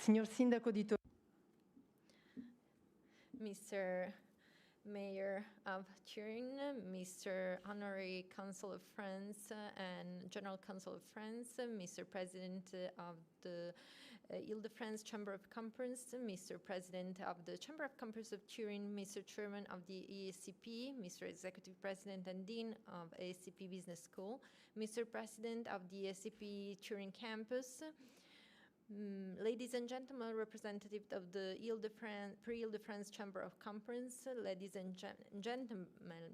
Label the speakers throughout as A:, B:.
A: Signor Sindaco di Torino.
B: Mr. Mayor of Turin, Mr. Honorary Consul of France and General Consul of France, Mr. President of the Ile-de-France Chamber of Commerce, Mr. President of the Chamber of Commerce of Turin, Mr. Chairman of the ESCP, Mr. Executive President and Dean of ESCP Business School, Mr. President of the ESCP Turin Campus, ladies and gentlemen, representatives of the Ile-de-France Chamber of Commerce, ladies and gentlemen,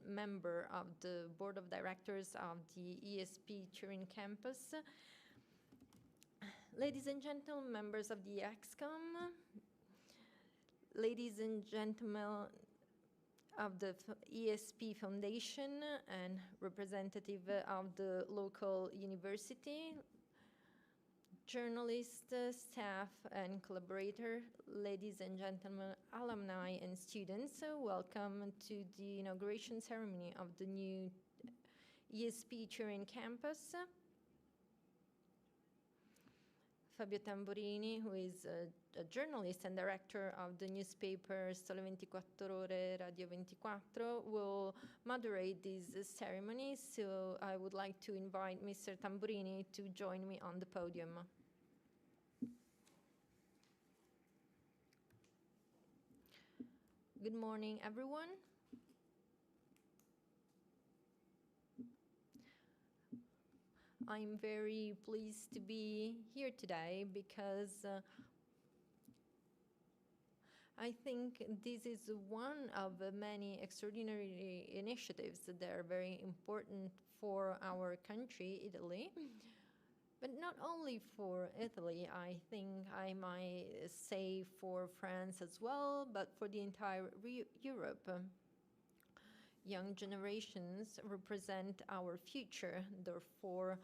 B: member of the Board of Directors of the ESP Turin Campus, ladies and gentlemen, members of the EXCOM, ladies and gentlemen of the ESP Foundation and representative of the local university, journalists, staff, and collaborator, ladies and gentlemen, alumni and students, welcome to the inauguration ceremony of the new ESP Turin campus. Fabio Tamburini, who is a journalist and director of the newspaper Sole 24 Ore Radio 24, will moderate this ceremony. So I would like to invite Mr. Tamburini to join me on the podium. Good morning, everyone. I'm very pleased to be here today because I think this is one of the many extraordinary initiatives that are very important for our country, Italy. But not only for Italy, I think I might say for France as well, but for the entire Europe. Young generations represent our future, therefore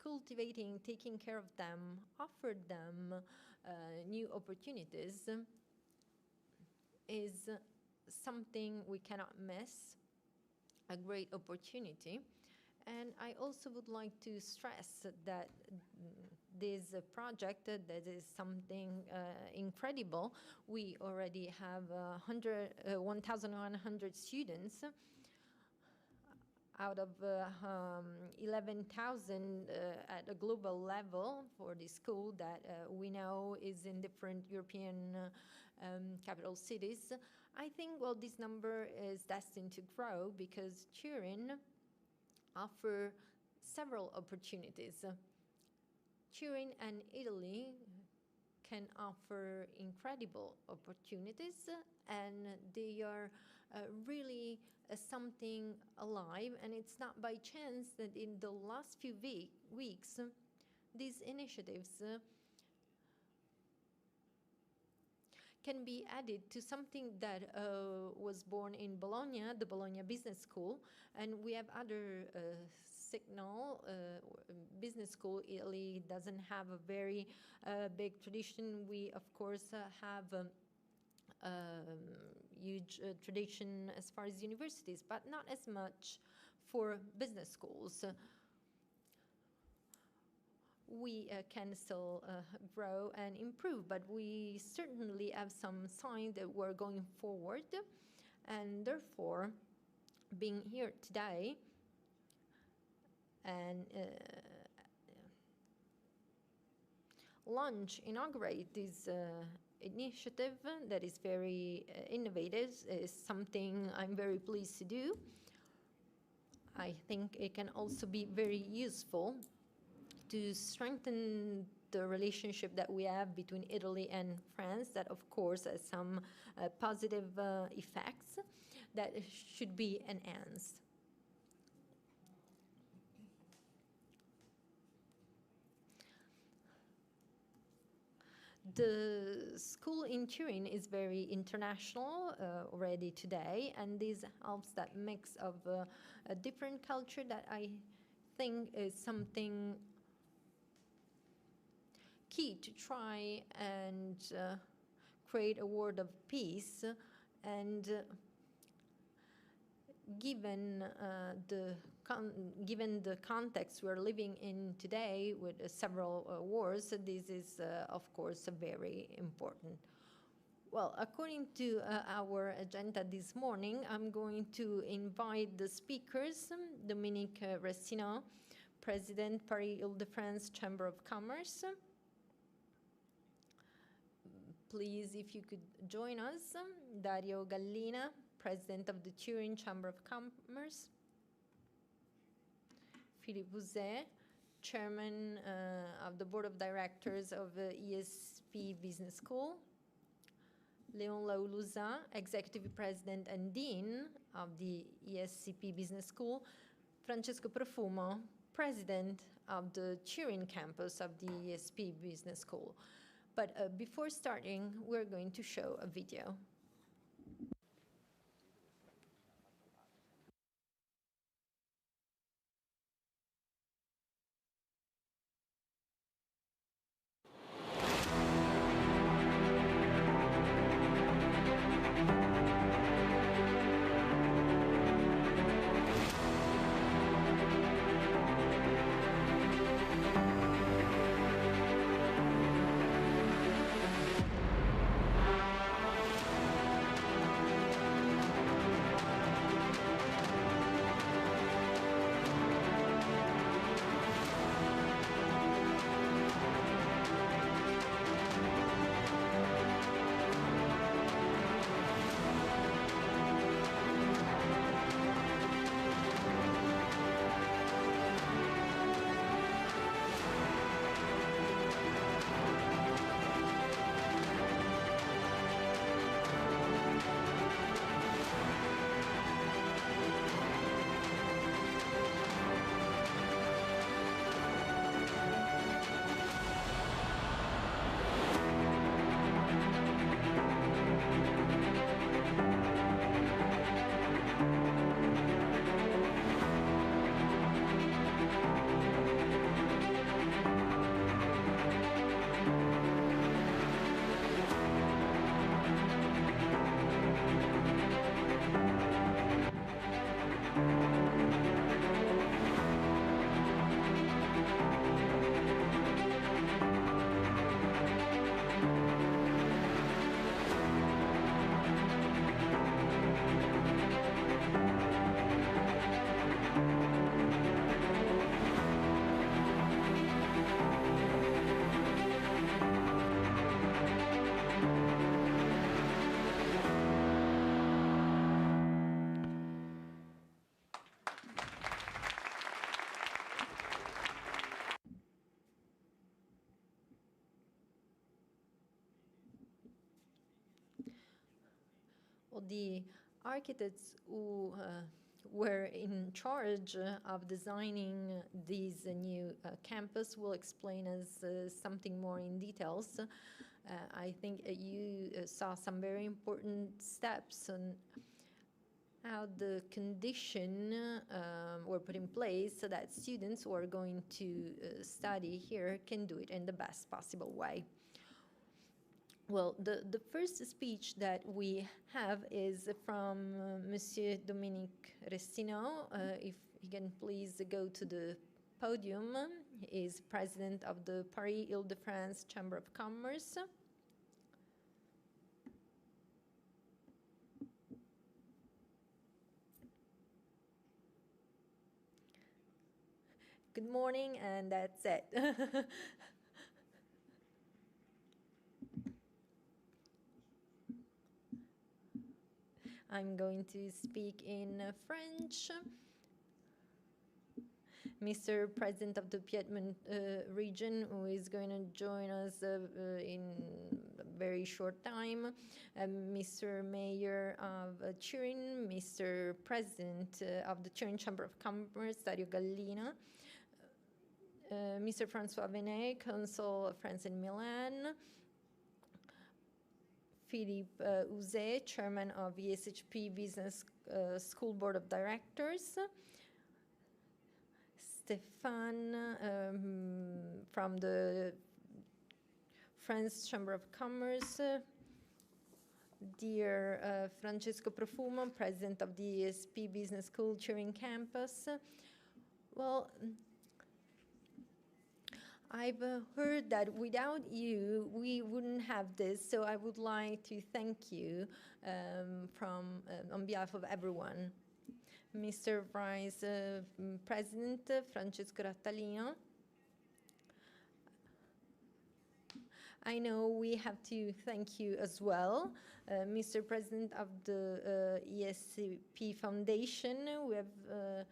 B: cultivating, taking care of them, offer them new opportunities is something we cannot miss, a great opportunity. And I also would like to stress that this project, that is something incredible. We already have 1,100 students out of 11,000 at a global level for the school that we know is in different European capital cities. I think, well, this number is destined to grow because Turin offer several opportunities. Turin and Italy can offer incredible opportunities, and they are really something alive. And it's not by chance that in the last few weeks, these initiatives can be added to something that was born in Bologna, the Bologna Business School, and we have other signal business school. Italy doesn't have a very big tradition. We, of course, have huge tradition as far as universities, but not as much for business schools. We can still grow and improve, but we certainly have some signs that we're going forward. And therefore, being here today and inaugurate this initiative that is very innovative is something I'm very pleased to do. I think it can also be very useful to strengthen the relationship that we have between Italy and France, that of course has some positive effects that should be enhanced. The school in Turin is very international already today, and this helps that mix of a different culture that I think is something key to try and create a world of peace and given given the context we're living in today with several wars, this is, of course, very important. Well, according to our agenda this morning, I'm going to invite the speakers, Dominique Restineau, President, Paris Île-de-France Chamber of Commerce. Please, if you could join us, Dario Gallina, President of the Turin Chamber of Commerce, Philippe Bouzet, Chairman of the Board of Directors of the ESCP Business School, Léon Laoulouza, Executive President and Dean of the ESCP Business School, Francesco Profumo, President of the Turin campus of the ESP Business School. But before starting, we're going to show a video. The architects who were in charge of designing this new campus will explain us something more in details. I think you saw some very important steps on how the condition were put in place so that students who are going to study here can do it in the best possible way. Well, the first speech that we have is from Monsieur Dominique Restineau. If he can please go to the podium. He is President of the Paris Île-de-France Chamber of Commerce. Good morning, and that's it. I'm going to speak in French. Mr. President of the Piedmont region, who is going to join us in a very short time, Mr. Mayor of Turin, Mr. President of the Turin Chamber of Commerce, Dario Gallina, Mr. François Venet, Consul of France in Milan, Philippe Bouzet, Chairman of ESCP Business School Board of Directors, Stéphane from the French Chamber of Commerce, dear Francesco Profumo, president of the ESP Business School Turin campus. Well, I've heard that without you, we wouldn't have this, so I would like to thank you on behalf of everyone. Mr. Vice President Francesco Rattalino, I know we have to thank you as well. Mr. President of the ESCP Foundation, we have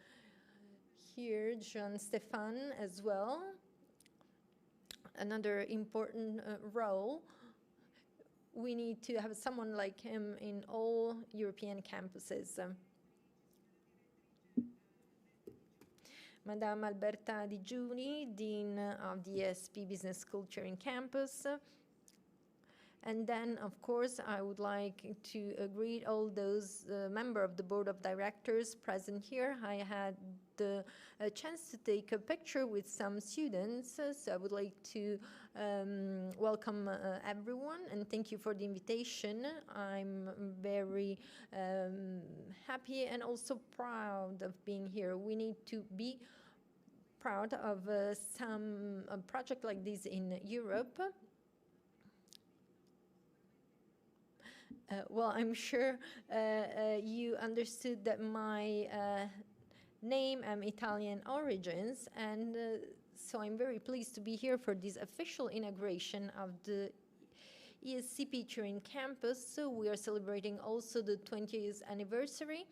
B: here Jean Stéphane as well. Another important role. We need to have someone like him in all European campuses. Madame Alberta Di Giuni, Dean of the ESP Business School Turin campus. And then, of course, I would like to greet all those members of the board of directors present here. I had the chance to take a picture with some students, so I would like to welcome everyone and thank you for the invitation. I'm very happy and also proud of being here. We need to be proud of some project like this in Europe. Well, I'm sure you understood that my name, I'm Italian origins, and so I'm very pleased to be here for this official inauguration of the ESCP Turin campus. So we are celebrating also the 20th anniversary.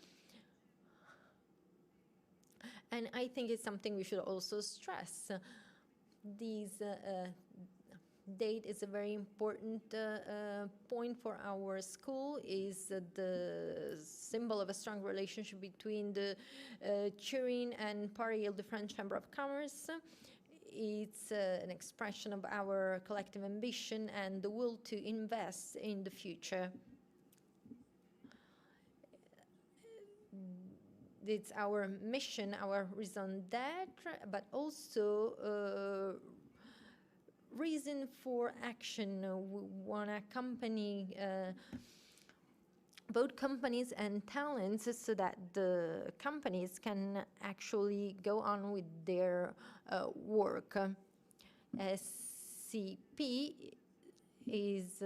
B: And I think it's something we should also stress. These date is a very important point for our school, is the symbol of a strong relationship between the Turin and Paris, the French Chamber of Commerce. It's an expression of our collective ambition and the will to invest in the future. It's our mission, our raison d'être, but also reason for action. We want to accompany both companies and talents so that the companies can actually go on with their work. ESCP is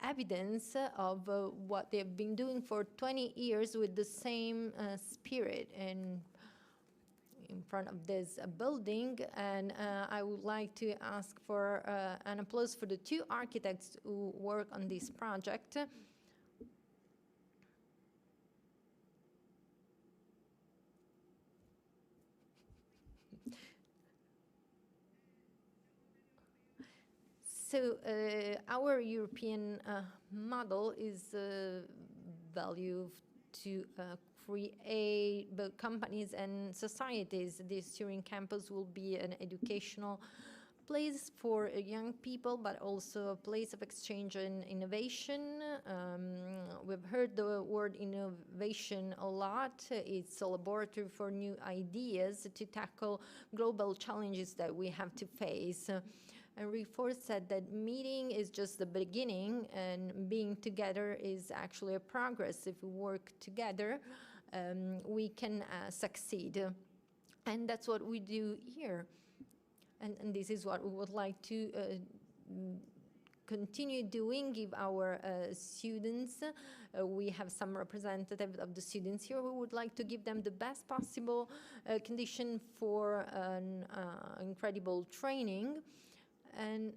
B: evidence of what they've been doing for 20 years with the same spirit and in front of this building, and I would like to ask for an applause for the two architects who work on this project. So our European model is value to create both companies and societies. This Turin campus will be an educational place for young people, but also a place of exchange and innovation. We've heard the word innovation a lot. It's a laboratory for new ideas to tackle global challenges that we have to face. And Reforce said that meeting is just the beginning and being together is actually a progress. If we work together, we can succeed. And that's what we do here. And this is what we would like to continue doing, give our students. We have some representatives of the students here. We would like to give them the best possible condition for an incredible training. And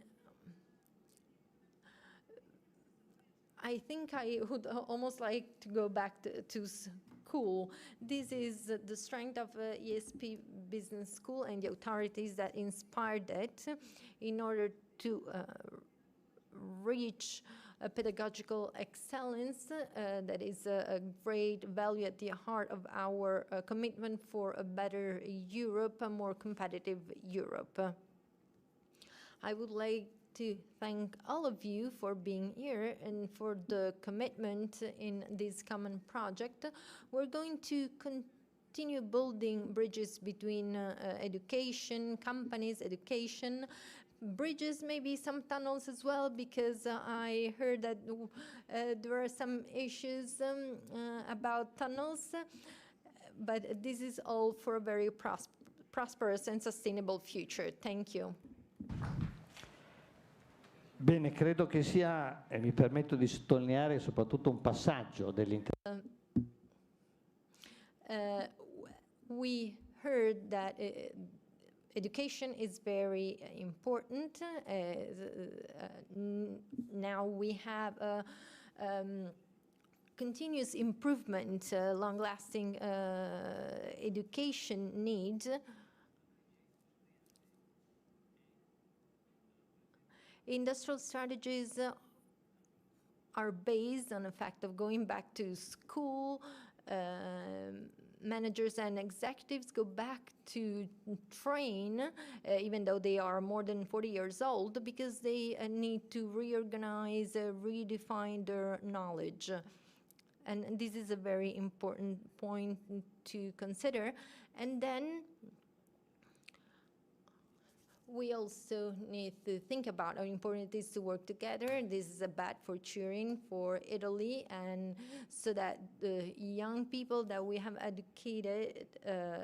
B: I think I would almost like to go back to school. This is the strength of ESP Business School and the authorities that inspired it in order to reach a pedagogical excellence that is a great value at the heart of our commitment for a better Europe, a more competitive Europe. I would like to thank all of you for being here and for the commitment in this common project. We're going to continue building bridges between education, companies, education, bridges, maybe some tunnels as well, because I heard that there are some issues about tunnels, but this is all for a very prosperous and sustainable future. Thank you.
A: Bene, credo che sia, e mi permetto di sottolineare soprattutto un passaggio dell'intervento.
B: We heard that education is very important. Now we have a continuous improvement, long-lasting education need. Industrial strategies are based on the fact of going back to school. Managers and executives go back to train, even though they are more than 40 years old, because they need to reorganize, redefine their knowledge. And this is a very important point to consider. And then we also need to think about how important it is to work together. This is a bet for Turin, for Italy, and so that the young people that we have educated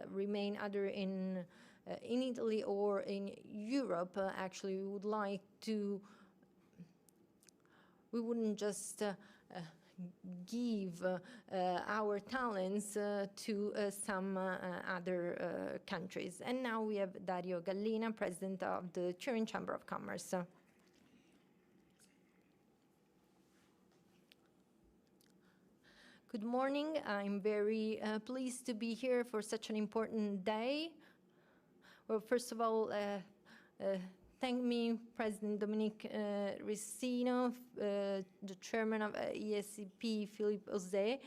B: remain either in Italy or in Europe. Actually, we would like to, we wouldn't just give our talents to some other countries. And now we have Dario Gallina, President of the Turin Chamber of Commerce. Good morning. I'm very pleased to be here for such an important day. Well, first of all, thank me, President Dominique Ricino, the chairman of ESCP, Philippe Osé,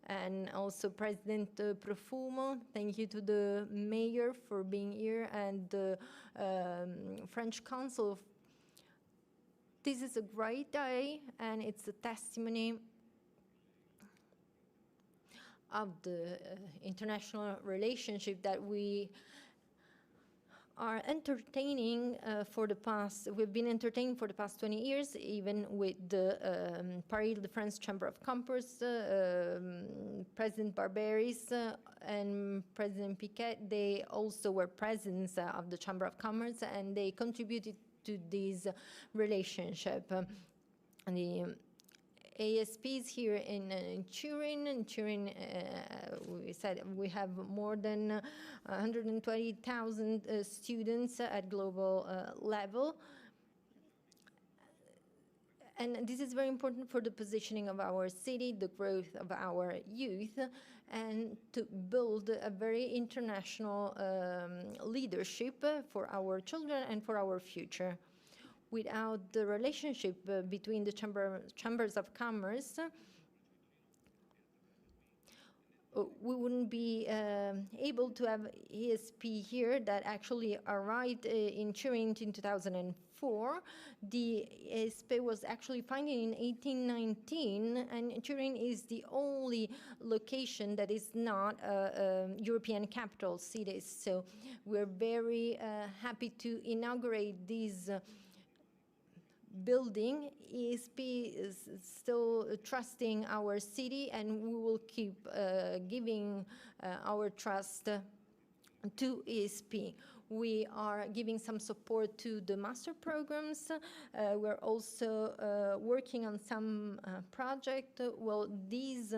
B: and also President Profumo. Thank you to the mayor for being here and the French consul. This is a great day, and it's a testimony of the international relationship that we are entertaining we've been entertaining for the past 20 years, even with the Paris de France Chamber of Commerce, President Barberis and President Piquet. They also were presidents of the Chamber of Commerce, and they contributed to this relationship. The ASPs here in Turin. In Turin, we said we have more than 120,000 students at global level. And this is very important for the positioning of our city, the growth of our youth, and to build a very international leadership for our children and for our future. Without the relationship between the chambers of commerce, we wouldn't be able to have ESP here that actually arrived in Turin in 2004. The ESP was actually founded in 1819, and Turin is the only location that is not a European capital city. So we're very happy to inaugurate this building. ESP is still trusting our city, and we will keep giving our trust to ESP. We are giving some support to the master programs. We're also working on some project. Well, these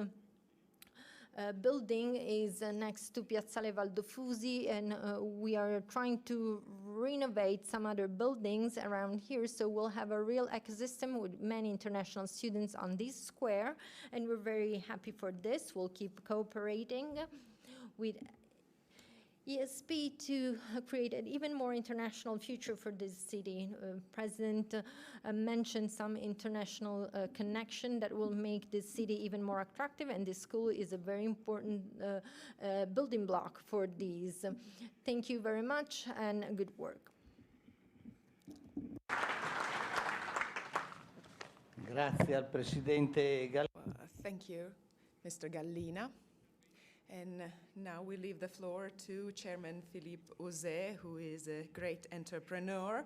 B: building is next to Piazzale Valdofusi, and we are trying to renovate some other buildings around here, so we'll have a real ecosystem with many international students on this square, and we're very happy for this. We'll keep cooperating with ESP to create an even more international future for this city. President mentioned some international connection that will make this city even more attractive, and this school is a very important building block for these. Thank you very much, and good work.
A: Grazie al Presidente Gallina.
C: Thank you, Mr. Gallina. And now we leave the floor to Chairman Philippe Osé, who is a great entrepreneur.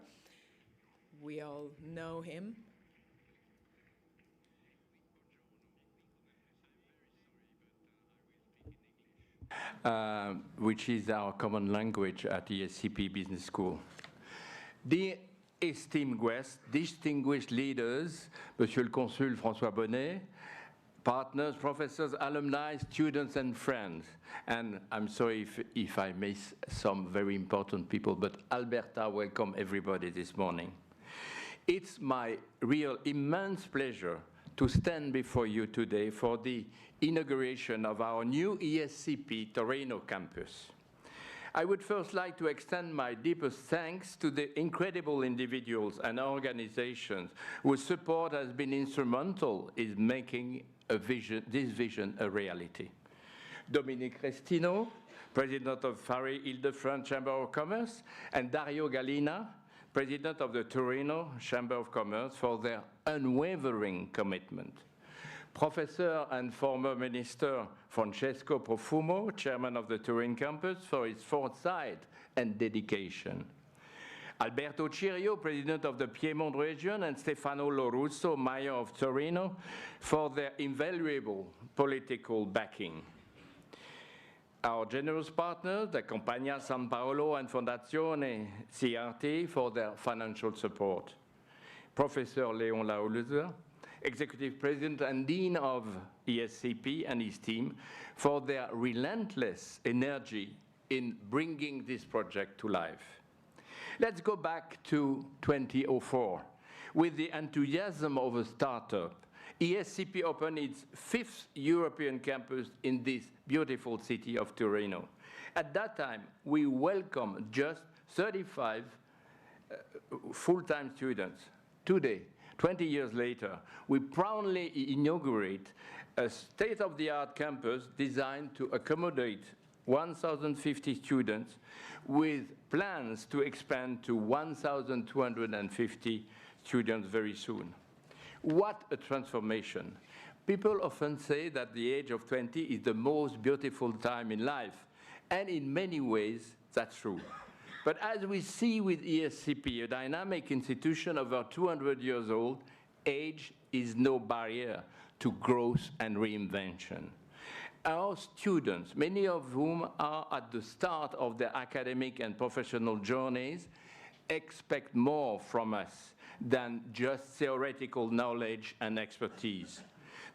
C: we all know him.
D: Which is our common language at ESCP Business School. Dear esteemed guests, distinguished leaders, Monsieur le Consul François Bonnet, partners, professors, alumni, students, and friends. And I'm sorry if I miss some very important people, but Alberta welcome everybody this morning. It's my real immense pleasure to stand before you today for the inauguration of our new ESCP Torino campus. I would first like to extend my deepest thanks to the incredible individuals and organizations whose support has been instrumental in making this vision a reality. Dominique Restino, President of Fari Ile-de-France Chamber of Commerce, and Dario Gallina, President of the Torino Chamber of Commerce, for their unwavering commitment. Professor and former Minister Francesco Profumo, Chairman of the Turin campus, for his foresight and dedication. Alberto Cirio, President of the Piedmont region, and Stefano Lorusso, Mayor of Torino, for their invaluable political backing. Our generous partners, the Compagnia San Paolo and Fondazione CRT, for their financial support. Professor Léon Laoluzer, Executive President and Dean of ESCP, and his team, for their relentless energy in bringing this project to life. Let's go back to 2004. With the enthusiasm of a startup, ESCP opened its 5th European campus in this beautiful city of Torino. At that time, we welcomed just 35 full-time students. Today, 20 years later, we proudly inaugurate a state-of-the-art campus designed to accommodate 1,050 students, with plans to expand to 1,250 students very soon. What a transformation. People often say that the age of 20 is the most beautiful time in life, and in many ways, that's true. But as we see with ESCP, a dynamic institution over 200 years old, age is no barrier to growth and reinvention. Our students, many of whom are at the start of their academic and professional journeys, expect more from us than just theoretical knowledge and expertise.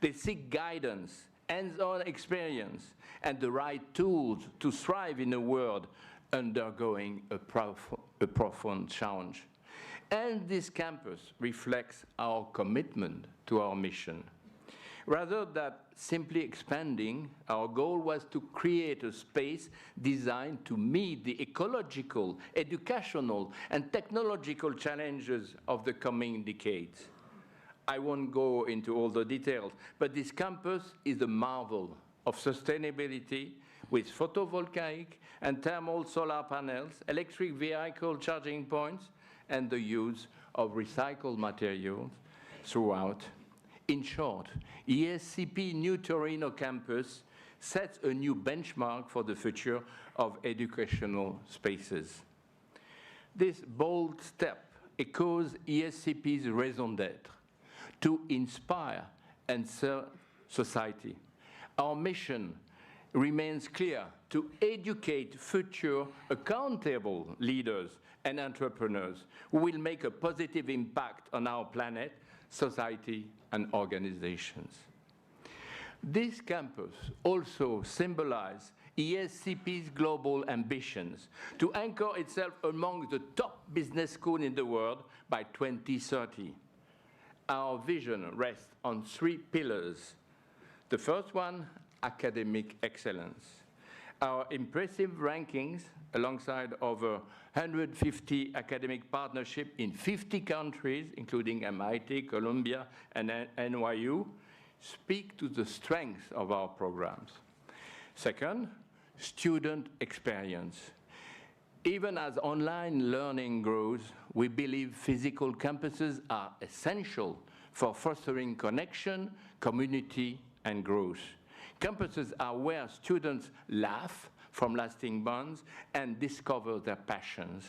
D: They seek guidance, hands-on experience, and the right tools to thrive in a world undergoing a profound challenge. And this campus reflects our commitment to our mission. Rather than simply expanding, our goal was to create a space designed to meet the ecological, educational, and technological challenges of the coming decades. I won't go into all the details, but this campus is a marvel of sustainability with photovoltaic and thermal solar panels, electric vehicle charging points, and the use of recycled materials throughout. In short, ESCP New Torino campus sets a new benchmark for the future of educational spaces. This bold step echoes ESCP's raison d'être, to inspire and serve society. Our mission remains clear: to educate future accountable leaders and entrepreneurs who will make a positive impact on our planet, society, and organizations. This campus also symbolizes ESCP's global ambitions to anchor itself among the top business schools in the world by 2030. Our vision rests on 3 pillars. The first one, academic excellence. Our impressive rankings, alongside over 150 academic partnerships in 50 countries, including MIT, Columbia, and NYU, speak to the strength of our programs. Second, student experience. Even as online learning grows, we believe physical campuses are essential for fostering connection, community, and growth. Campuses are where students laugh from lasting bonds and discover their passions.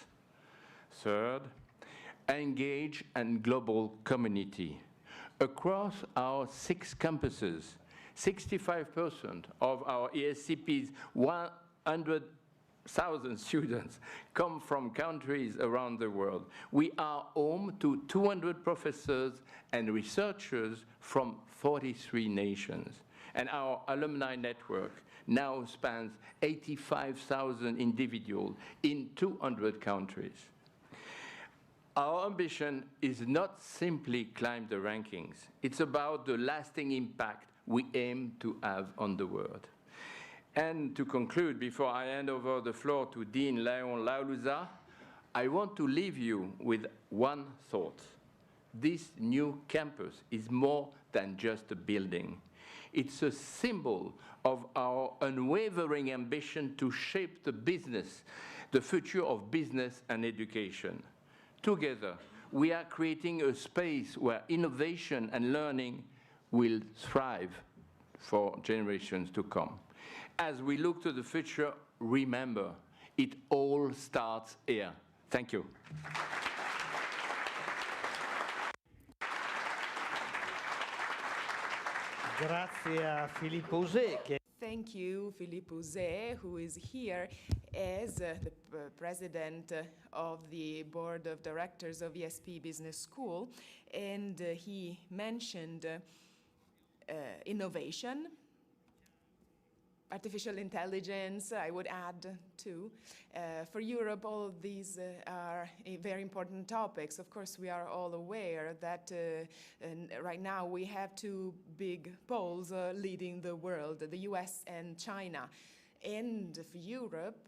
D: Third, engaged and global community. Across our 6 campuses, 65% of our ESCP's 100,000 students come from countries around the world. We are home to 200 professors and researchers from 43 nations. And our alumni network now spans 85,000 individuals in 200 countries. Our ambition is not simply climb the rankings. It's about the lasting impact we aim to have on the world. And to conclude, before I hand over the floor to Dean Léon Lauluza, I want to leave you with one thought. This new campus is more than just a building. It's a symbol of our unwavering ambition to shape the future of business and education. Together, we are creating a space where innovation and learning will thrive for generations to come. As we look to the future, remember, it all starts here. Thank you.
A: Grazie a Filippo Usé, che
C: Thank you, Philippe Ouzé, who is here as the president of the board of directors of ESP Business School, and he mentioned innovation, artificial intelligence, I would add too. For Europe, all of these are very important topics. Of course, we are all aware that right now we have 2 big poles leading the world, the US and China. And for Europe,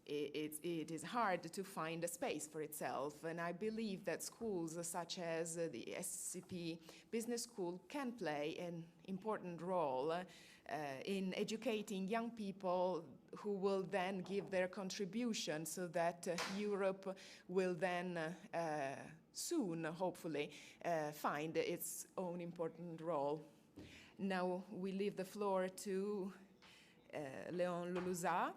C: it is hard to find a space for itself. And I believe that schools such as the ESCP Business School can play an important role in educating young people who will then give their contribution so that Europe will then soon, hopefully, find its own important role. Now we leave the floor to Léon Lauluza,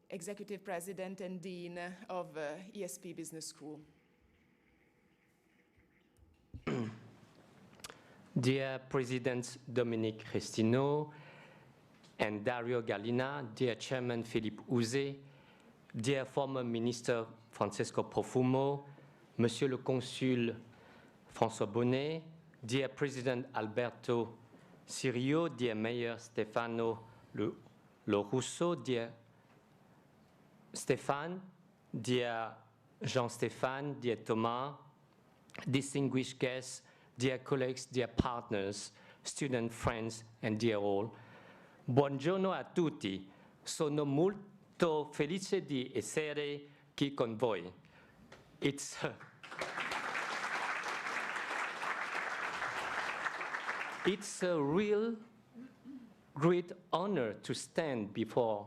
C: Executive President and Dean of ESP Business School.
E: Dear President Dominique Cristino and Dario Gallina, dear Chairman Philippe Ouzé, dear former Minister Francesco Profumo, Monsieur le Consul François Bonnet, dear President Alberto Cirio, dear Mayor Stefano Lo Russo, dear Stéphane, dear Jean-Stéphane, dear Thomas, distinguished guests, dear colleagues, dear partners, student friends, and dear all. Buongiorno a tutti. Sono molto felice di essere qui con voi. It's a real great honor to stand before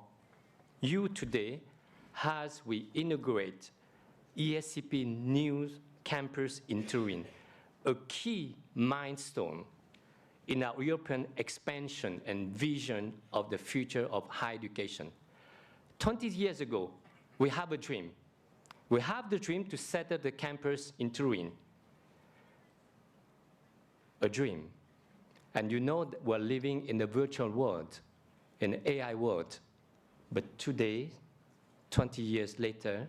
E: you today as we inaugurate ESCP new campus in Turin, a key milestone in our European expansion and vision of the future of higher education. 20 years ago, we have a dream. We have the dream to set up the campus in Turin. A dream. And you know that we're living in a virtual world, an AI world. But today, 20 years later,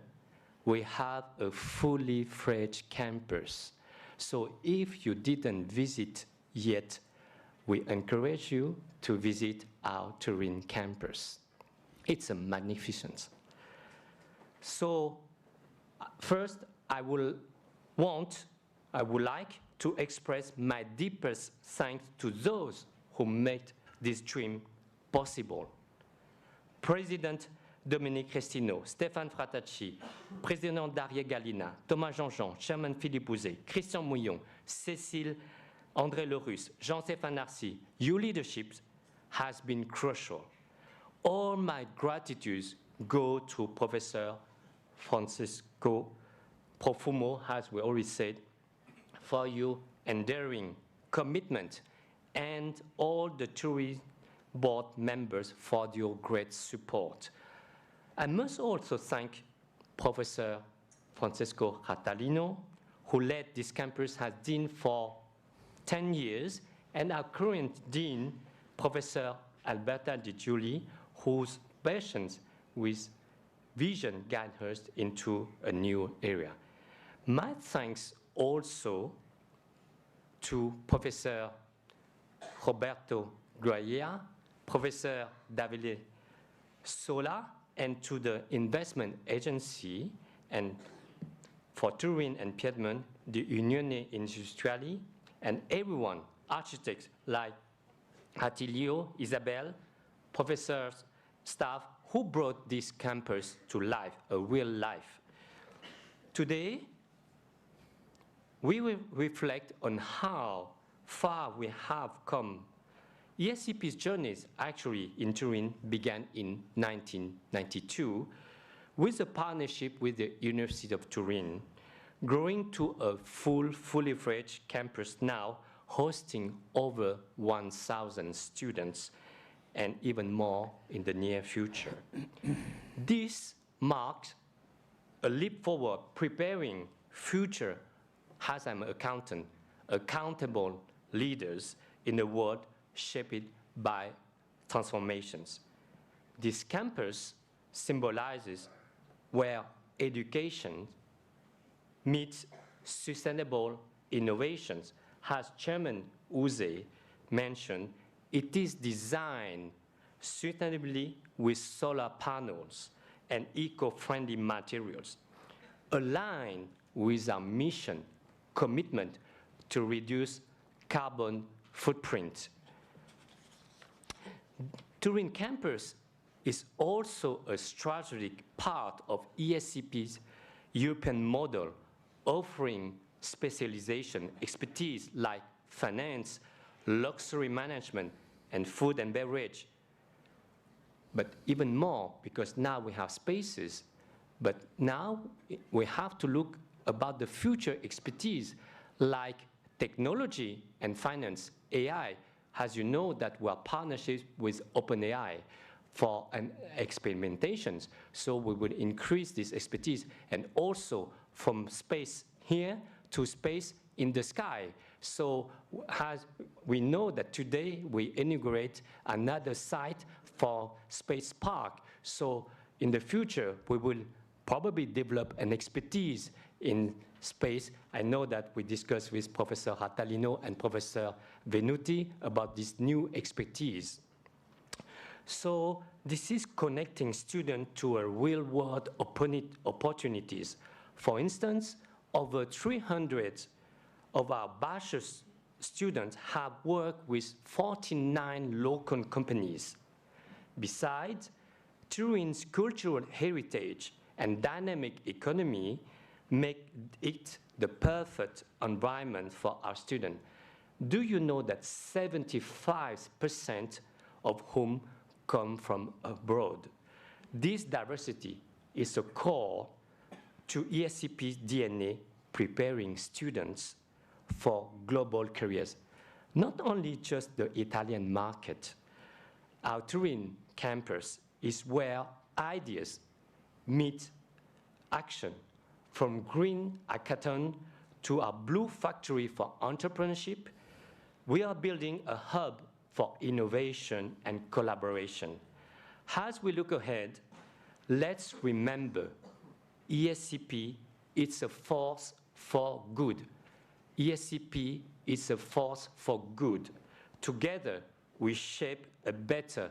E: we have a fully fledged campus. So if you didn't visit yet, we encourage you to visit our Turin campus. It's a magnificent. So first, I would like to express my deepest thanks to those who made this dream possible. President Dominique Cristino, Stéphane Fratacci, Président Dario Gallina, Thomas Jean-Jean, Chairman Philippe Ouzé, Christian Mouillon, Cécile André Lerus, Jean-Stéphane Arcy, your leadership has been crucial. All my gratitudes go to Professor Francesco Profumo, as we already said, for your enduring commitment, and all the Turin board members for your great support. I must also thank Professor Francesco Catalino, who led this campus as dean for 10 years, and our current dean, Professor Alberta Di Giuli, whose passions with vision guide us into a new area. My thanks also to Professor Roberto Guaya, Professor Davide Sola, and to the investment agency and for Turin and Piedmont, the Unione Industriali, and everyone, architects like Attilio, Isabel, professors, staff, who brought this campus to life, a real life. Today, we will reflect on how far we have come. ESCP's journeys actually in Turin began in 1992 with a partnership with the University of Turin, growing to a fully fledged campus now hosting over 1,000 students and even more in the near future. This marks a leap forward, preparing future, as I'm an accountant, accountable leaders in a world shaped by transformations. This campus symbolizes where education meets sustainable innovations. As Chairman Uze mentioned, it is designed sustainably with solar panels and eco-friendly materials, aligned with our mission, commitment to reduce carbon footprint. Turin campus is also a strategic part of ESCP's European model, offering specialization expertise like finance, luxury management, and food and beverage. But even more, because now we have spaces, but now we have to look about the future expertise like technology and finance, AI. As you know, that we are partnerships with OpenAI for experimentations, so we will increase this expertise, and also from space here to space in the sky. So as we know that today we inaugurate another site for Space Park, so in the future we will probably develop an expertise in space. I know that we discussed with Professor Rattalino and Professor Venuti about this new expertise. So this is connecting students to a real-world opportunities. For instance, over 300 of our bachelor students have worked with 49 local companies. Besides, Turin's cultural heritage and dynamic economy make it the perfect environment for our students. Do you know that 75% of whom come from abroad? This diversity is a core to ESCP's DNA, preparing students for global careers. Not only just the Italian market. Our Turin campus is where ideas meet action, from green hackathon to our blue factory for entrepreneurship. We are building a hub for innovation and collaboration. As we look ahead, let's remember ESCP is a force for good. ESCP is a force for good. Together, we shape a better,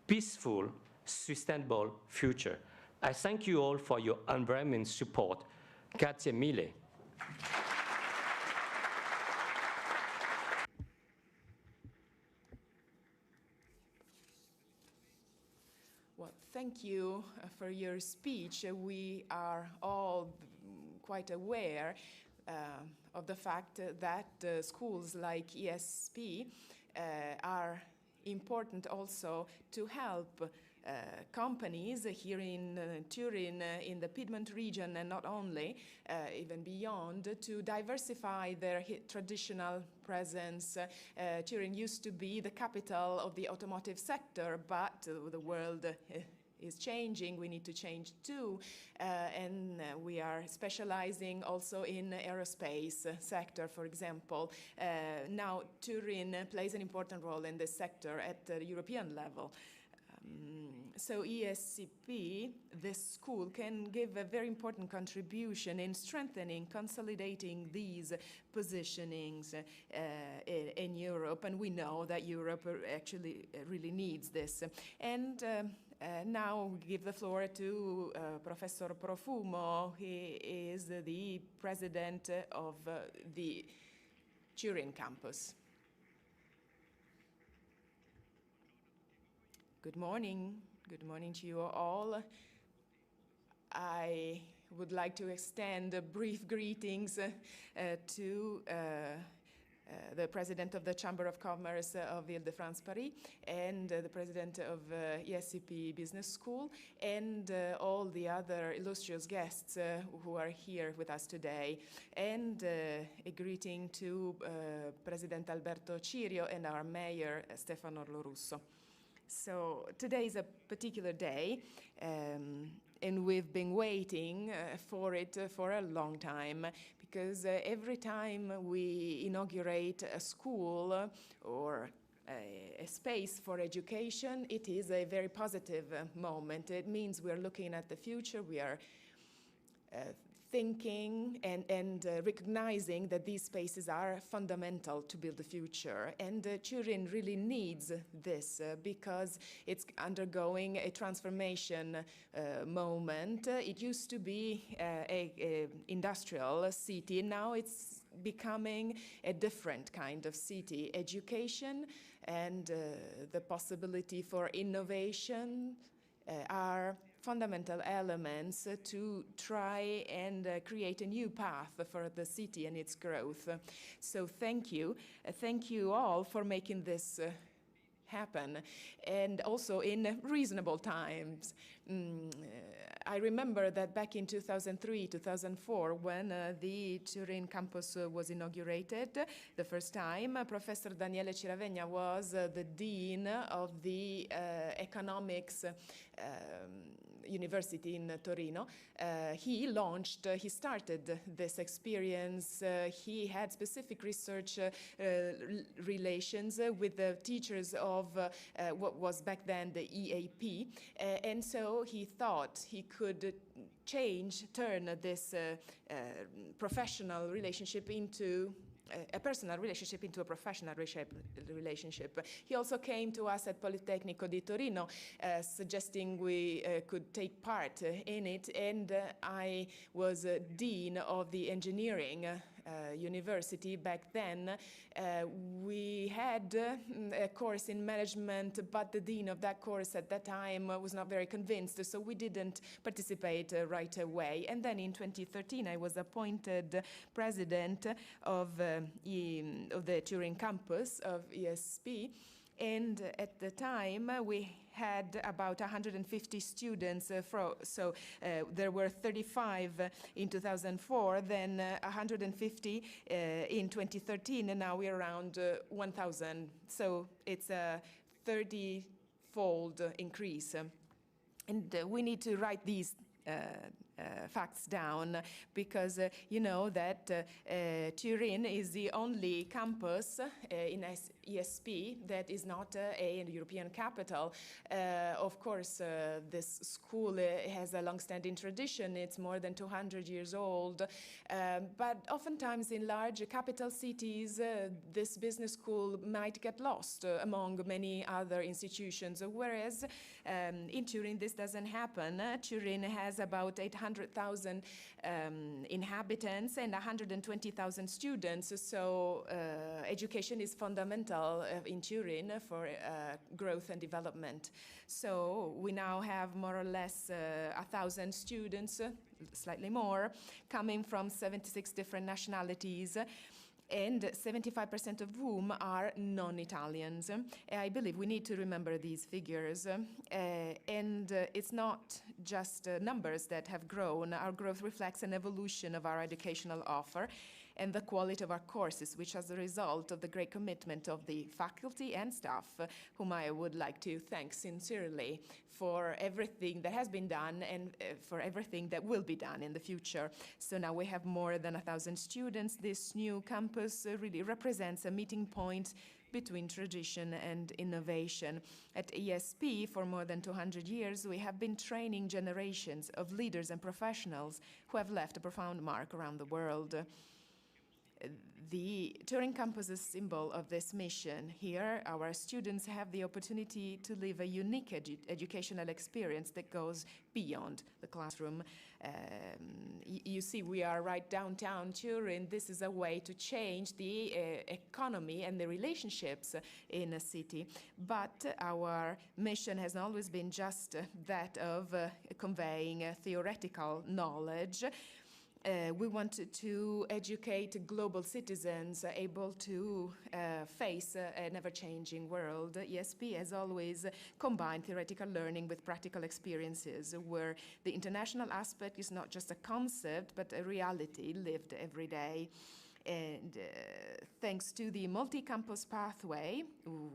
E: peaceful, sustainable future. I thank you all for your unwavering support. Grazie mille.
C: Well, thank you for your speech. We are all quite aware of the fact that schools like ESP are important also to help companies here in Turin, in the Piedmont region, and not only, even beyond, to diversify their traditional presence. Turin used to be the capital of the automotive sector, but the world is changing, we need to change too, and we are specializing also in aerospace sector, for example. Now Turin plays an important role in this sector at the European level. So ESCP, this school, can give a very important contribution in strengthening, consolidating these positionings in Europe, and we know that Europe actually really needs this. And now we give the floor to Professor Profumo. He is the president of the Turin campus. Good morning. Good morning to you all. I would like to extend brief greetings to the president of the Chamber of Commerce of Ile-de-France Paris, and the president of ESCP Business School, and all the other illustrious guests who are here with us today. And a greeting to President Alberto Cirio and our mayor, Stefano Lorusso. So today is a particular day, and we've been waiting for it for a long time, because every time we inaugurate a school or a space for education, it is a very positive moment. It means we're looking at the future, we are thinking and recognizing that these spaces are fundamental to build the future. And Turin really needs this because it's undergoing a transformation moment. It used to be a industrial city. Now it's becoming a different kind of city. Education and the possibility for innovation are fundamental elements to try and create a new path for the city and its growth. So thank you. Thank you all for making this happen, and also in reasonable times. I remember that back in 2003, 2004, when the Turin campus was inaugurated the first time, Professor Daniele Ciravegna was the dean of the economics university in Torino. He started this experience. He had specific research relations with the teachers of what was back then the EAP. And so he thought he could turn this professional relationship into a personal relationship into a professional relationship. He also came to us at Politecnico di Torino suggesting we could take part in it, and I was dean of the engineering university back then. We had a course in management, but the dean of that course at that time was not very convinced, so we didn't participate right away. And then in 2013, I was appointed president of the Turin campus of ESP. And at the time, we had about 150 students. There were 35 in 2004, then 150 in 2013, and now we're around 1,000. So it's a 30-fold increase. And we need to write these facts down, because you know that Turin is the only campus in ESP that is not a European capital. Of course, this school has a long-standing tradition. It's more than 200 years old. But oftentimes in large capital cities, this business school might get lost among many other institutions, whereas in Turin this doesn't happen. Turin has about 800,000 inhabitants and 120,000 students, so education is fundamental in Turin for growth and development. So we now have more or less 1,000 students, slightly more, coming from 76 different nationalities, and 75% of whom are non-Italians. I believe we need to remember these figures. And it's not just numbers that have grown. Our growth reflects an evolution of our educational offer. and the quality of our courses, which is a result of the great commitment of the faculty and staff, whom I would like to thank sincerely for everything that has been done and for everything that will be done in the future. So now we have more than 1,000 students. This new campus really represents a meeting point between tradition and innovation. At ESP, for more than 200 years, we have been training generations of leaders and professionals who have left a profound mark around the world. The Turin campus is a symbol of this mission. Here, our students have the opportunity to live a unique educational experience that goes beyond the classroom. You see, we are right downtown Turin. This is a way to change the economy and the relationships in a city. But our mission has always been just that of conveying theoretical knowledge. We wanted to educate global citizens able to face an ever-changing world. ESP has always combined theoretical learning with practical experiences, where the international aspect is not just a concept, but a reality lived every day. And thanks to the multi-campus pathway,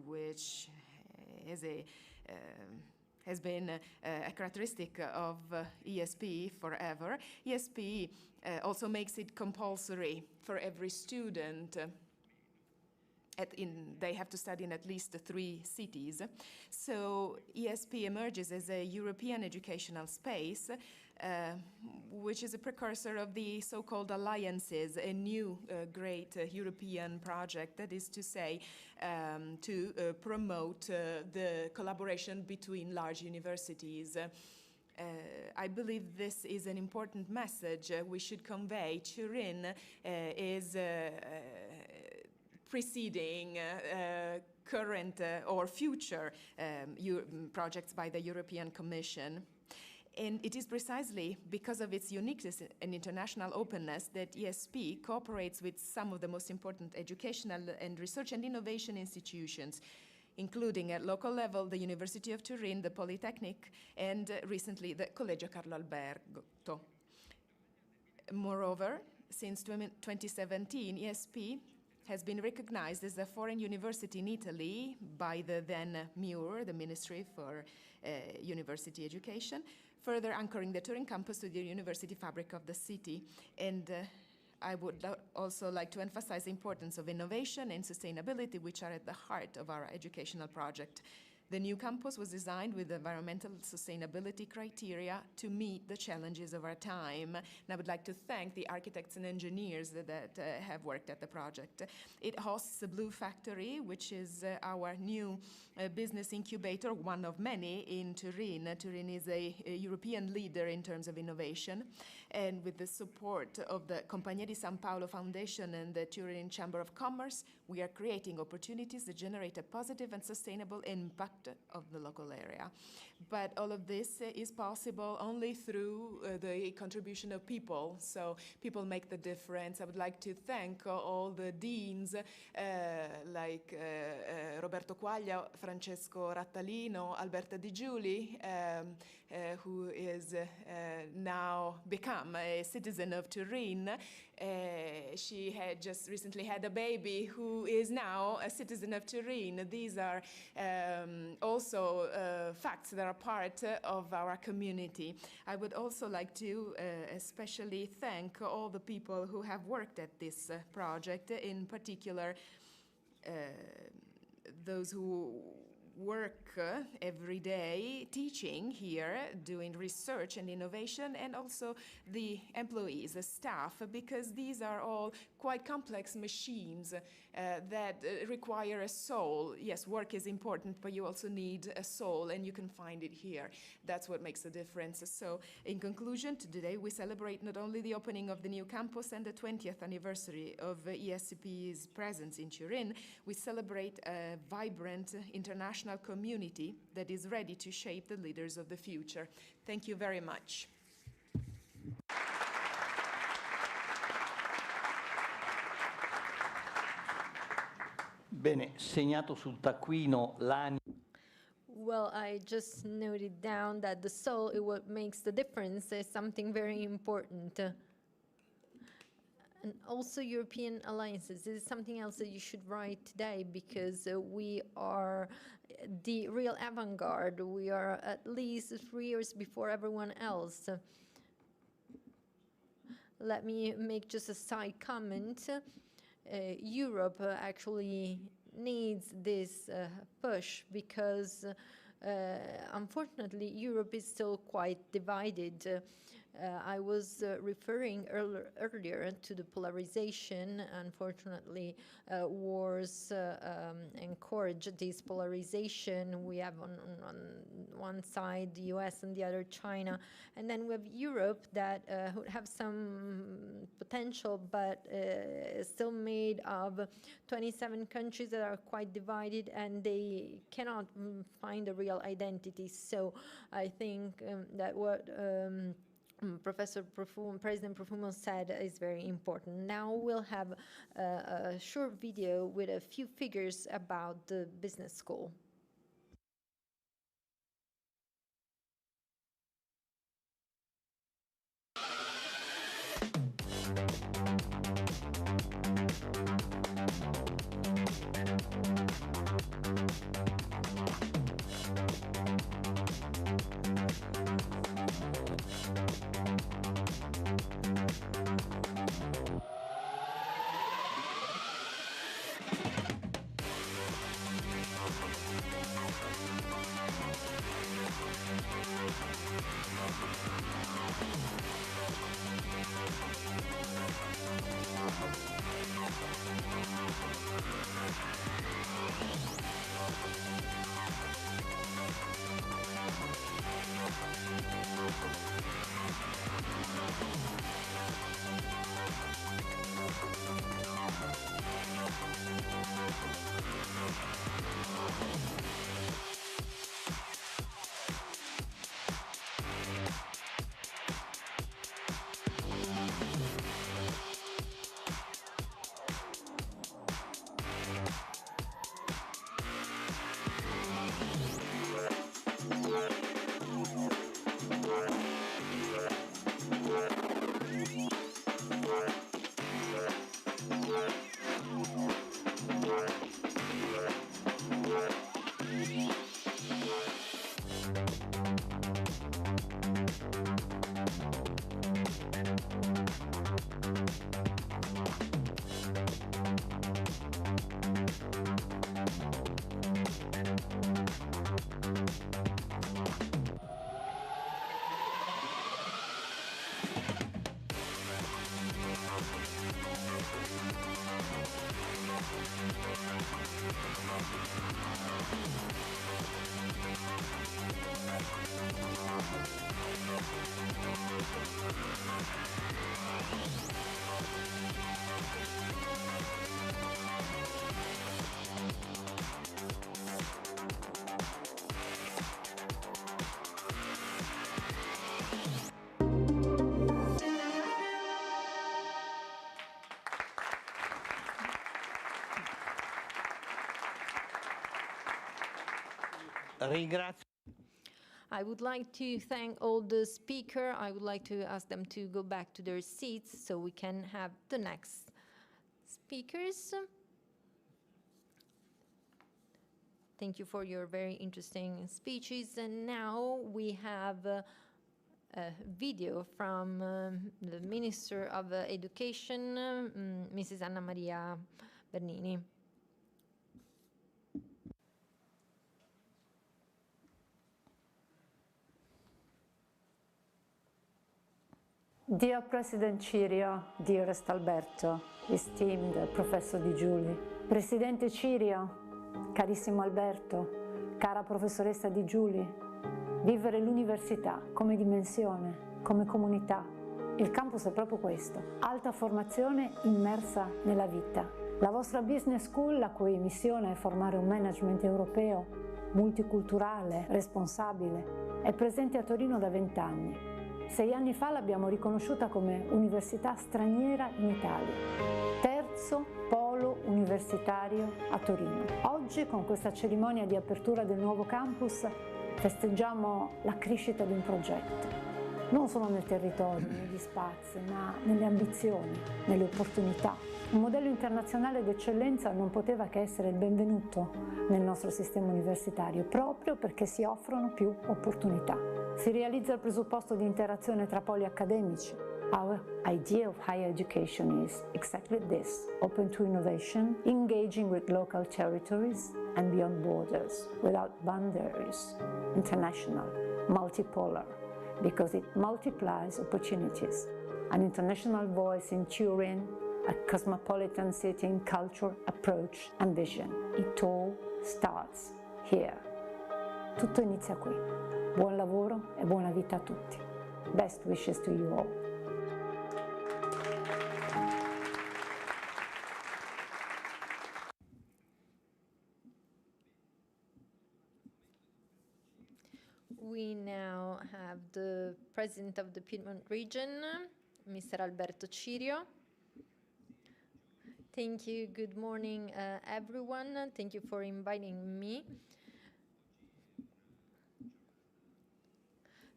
C: which has been a characteristic of ESP forever, ESP also makes it compulsory for every student. They have to study in at least 3 cities. So ESP emerges as a European educational space, which is a precursor of the so-called alliances, a new great European project, that is to say, to promote the collaboration between large universities. I believe this is an important message we should convey. Turin is preceding current or future projects by the European Commission. And it is precisely because of its uniqueness and international openness that ESP cooperates with some of the most important educational and research and innovation institutions, including at local level the University of Turin, the Polytechnic, and recently the Collegio Carlo Alberto. Moreover, since 2017, ESP has been recognized as a foreign university in Italy by the then MUR, the Ministry for University Education, further anchoring the Turin campus to the university fabric of the city. And I would also like to emphasize the importance of innovation and sustainability, which are at the heart of our educational project. The new campus was designed with environmental sustainability criteria to meet the challenges of our time. And I would like to thank the architects and engineers that have worked at the project. It hosts the Blue Factory, which is our new business incubator, one of many in Turin. Turin is a European leader in terms of innovation. And with the support of the Compagnia di San Paolo Foundation and the Turin Chamber of Commerce, we are creating opportunities that generate a positive and sustainable impact of the local area. But all of this is possible only through the contribution of people. So people make the difference. I would like to thank all the deans like Roberto Quaglia, Francesco Rattalino, Alberta Di Giuli, who is now become a citizen of Turin. She had just recently had a baby who is now a citizen of Turin. These are also facts that are part of our community. I would also like to especially thank all the people who have worked at this project, in particular those who work every day teaching here, doing research and innovation, and also the employees, the staff, because these are all quite complex machines that require a soul. Yes, work is important, but you also need a soul, and you can find it here. That's what makes a difference. So, in conclusion, today we celebrate not only the opening of the new campus and the 20th anniversary of ESCP's presence in Turin, we celebrate a vibrant international community that is ready to shape the leaders of the future. Thank you very much.
A: Bene, segnato sul taccuino l'anima.
B: Well, I just noted down that the soul is what makes the difference, is something very important. And also European alliances. This is something else that you should write today, because we are the real avant-garde. We are at least 3 years before everyone else. Let me make just a side comment. Europe actually needs this push, because unfortunately Europe is still quite divided. I was referring earlier to the polarization. Unfortunately, wars encourage this polarization. We have on one side the US and the other China, and then we have Europe that would have some potential, but still made of 27 countries that are quite divided, and they cannot find a real identity. So I think that what President Profumo said is very important. Now we'll have a short video with a few figures about the business school. I would like to thank all the speakers. I would like to ask them to go back to their seats so we can have the next speakers. Thank you for your very interesting speeches. And now we have a video from the Minister of Education, Mrs. Anna Maria Bernini.
F: Dear President Cirio, dearest Alberto, esteemed Professor Di Giuli, Presidente Cirio, carissimo Alberto, cara Professoressa Di Giuli, vivere l'università come dimensione, come comunità. Il campus è proprio questo, alta formazione immersa nella vita. La vostra business school, la cui missione è formare un management europeo, multiculturale, responsabile, è presente a Torino da 20 anni. 6 anni fa l'abbiamo riconosciuta come università straniera in Italia, terzo polo universitario a Torino. Oggi, con questa cerimonia di apertura del nuovo campus, festeggiamo la crescita di un progetto. non solo nel territorio, negli spazi, ma nelle ambizioni, nelle opportunità. Un modello internazionale d'eccellenza non poteva che essere il benvenuto nel nostro sistema universitario, proprio perché si offrono più opportunità. Si realizza il presupposto di interazione tra poli accademici. Our idea of higher education is exactly this: open to innovation, engaging with local territories and beyond borders, without boundaries, international, multipolar, because it multiplies opportunities. An international voice in Turin, a cosmopolitan city in culture, approach and vision. It all starts here. Tutto inizia qui. Buon lavoro e buona vita a tutti. Best wishes to you all.
B: We now have the President of the Piedmont region, Mr. Alberto Cirio. Thank you. Good morning, everyone. Thank you for inviting me.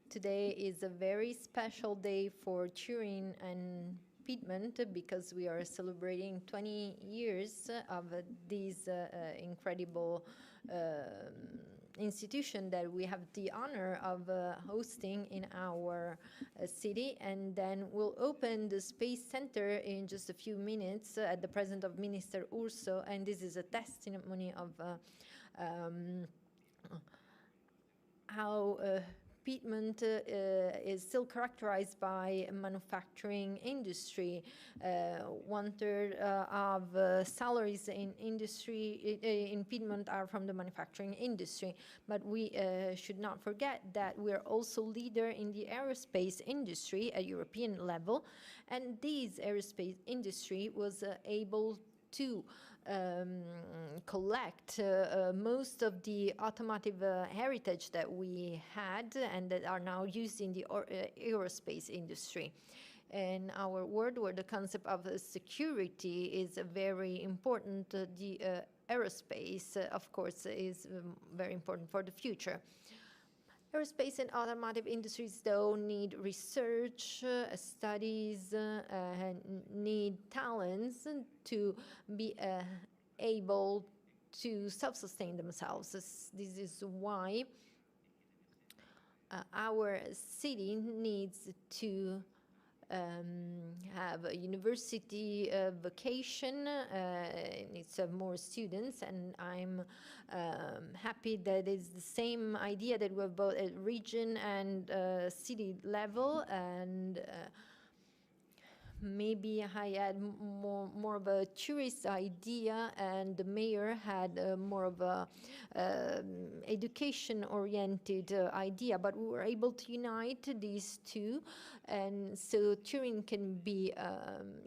B: Today is a very special day for Turin and Piedmont because we are celebrating 20 years of this incredible institution that we have the honor of hosting in our city. And then we'll open the Space Center in just a few minutes at the presence of Minister Urso, and this is a testimony of how Piedmont is still characterized by manufacturing industry. 1/3 of salaries in industry in Piedmont are from the manufacturing industry. But we should not forget that we're also leader in the aerospace industry at European level, and this aerospace industry was able to collect most of the automotive heritage that we had and that are now used in the aerospace industry. In our world, where the concept of security is very important, the aerospace, of course, is very important for the future. Aerospace and automotive industries, though, need research, studies, need talents to be able to self-sustain themselves. This is why our city needs to have a university vocation, needs to have more students, and I'm happy that it's the same idea that we're both at region and city level, and maybe I had more of a tourist idea, and the mayor had more of a education-oriented idea. But we were able to unite these two, and so Turin can be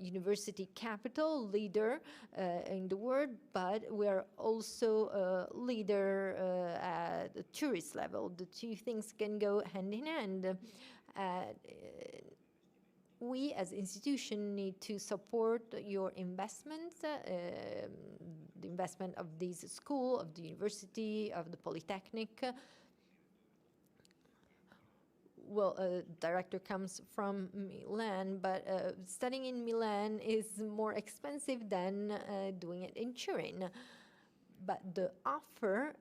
B: university capital, leader in the world, but we are also a leader at the tourist level. The two things can go hand in hand. We as institution need to support your investments, the investment of this school, of the university, of the polytechnic. Well, director comes from Milan, but studying in Milan is more expensive than doing it in Turin. But the offer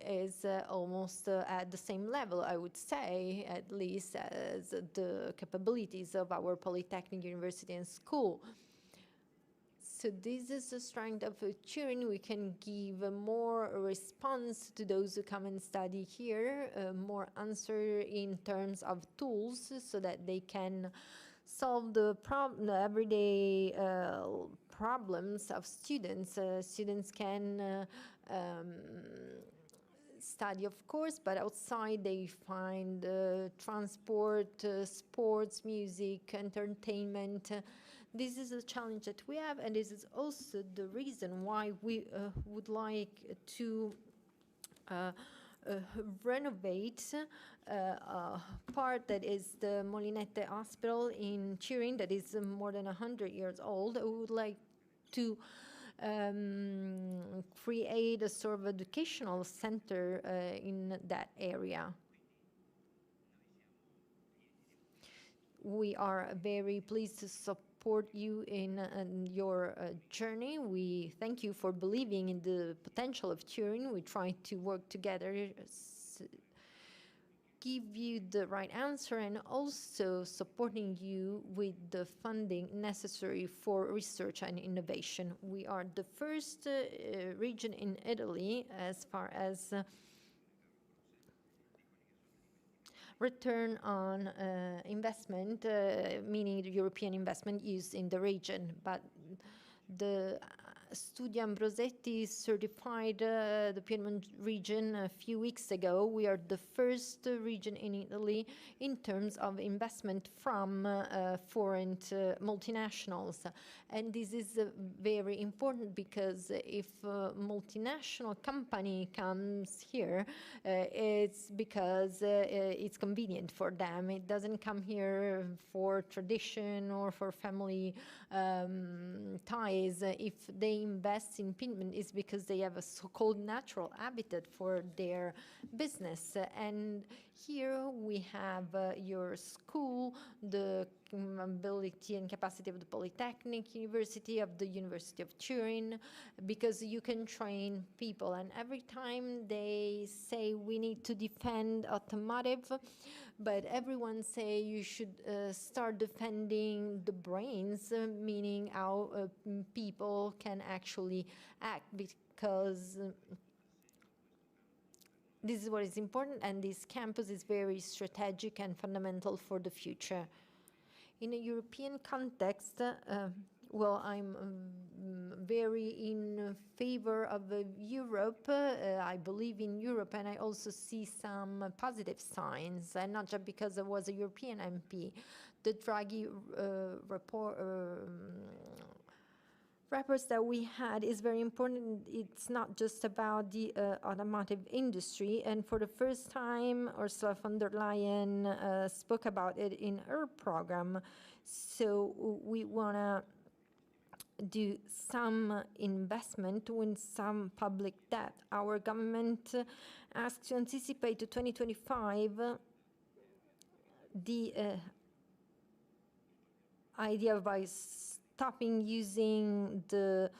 B: is almost at the same level, I would say, at least as the capabilities of our polytechnic university and school. So this is the strength of Turin. We can give more response to those who come and study here, more answer in terms of tools so that they can solve the everyday problems of students. Students can study, of course, but outside they find transport, sports, music, entertainment. This is a challenge that we have, and this is also the reason why we would like to renovate a part that is the Molinette Hospital in Turin that is more than 100 years old. We would like to create a sort of educational center in that area. We are very pleased to support you in your journey. We thank you for believing in the potential of Turin. We try to work together, give you the right answer, and also supporting you with the funding necessary for research and innovation. We are the first region in Italy as far as return on investment, meaning the European investment used in the region. But the Studio Ambrosetti certified the Piedmont region a few weeks ago. We are the first region in Italy in terms of investment from foreign multinationals. And this is very important because if a multinational company comes here, it's because it's convenient for them. It doesn't come here for tradition or for family ties. If they invest in Piedmont, it's because they have a so-called natural habitat for their business. And here we have your school, the ability and capacity of the Polytechnic University, of the University of Turin, because you can train people. And every time they say we need to defend automotive, but everyone say you should start defending the brains, meaning how people can actually act, because this is what is important, and this campus is very strategic and fundamental for the future. In a European context, well, I'm very in favor of Europe. I believe in Europe, and I also see some positive signs, and not just because I was a European MP. The Draghi reports that we had is very important. It's not just about the automotive industry, and for the first time, Ursula von der Leyen spoke about it in her program. So we want to do some investment with some public debt. Our government asked to anticipate to 2025 the idea by stopping using the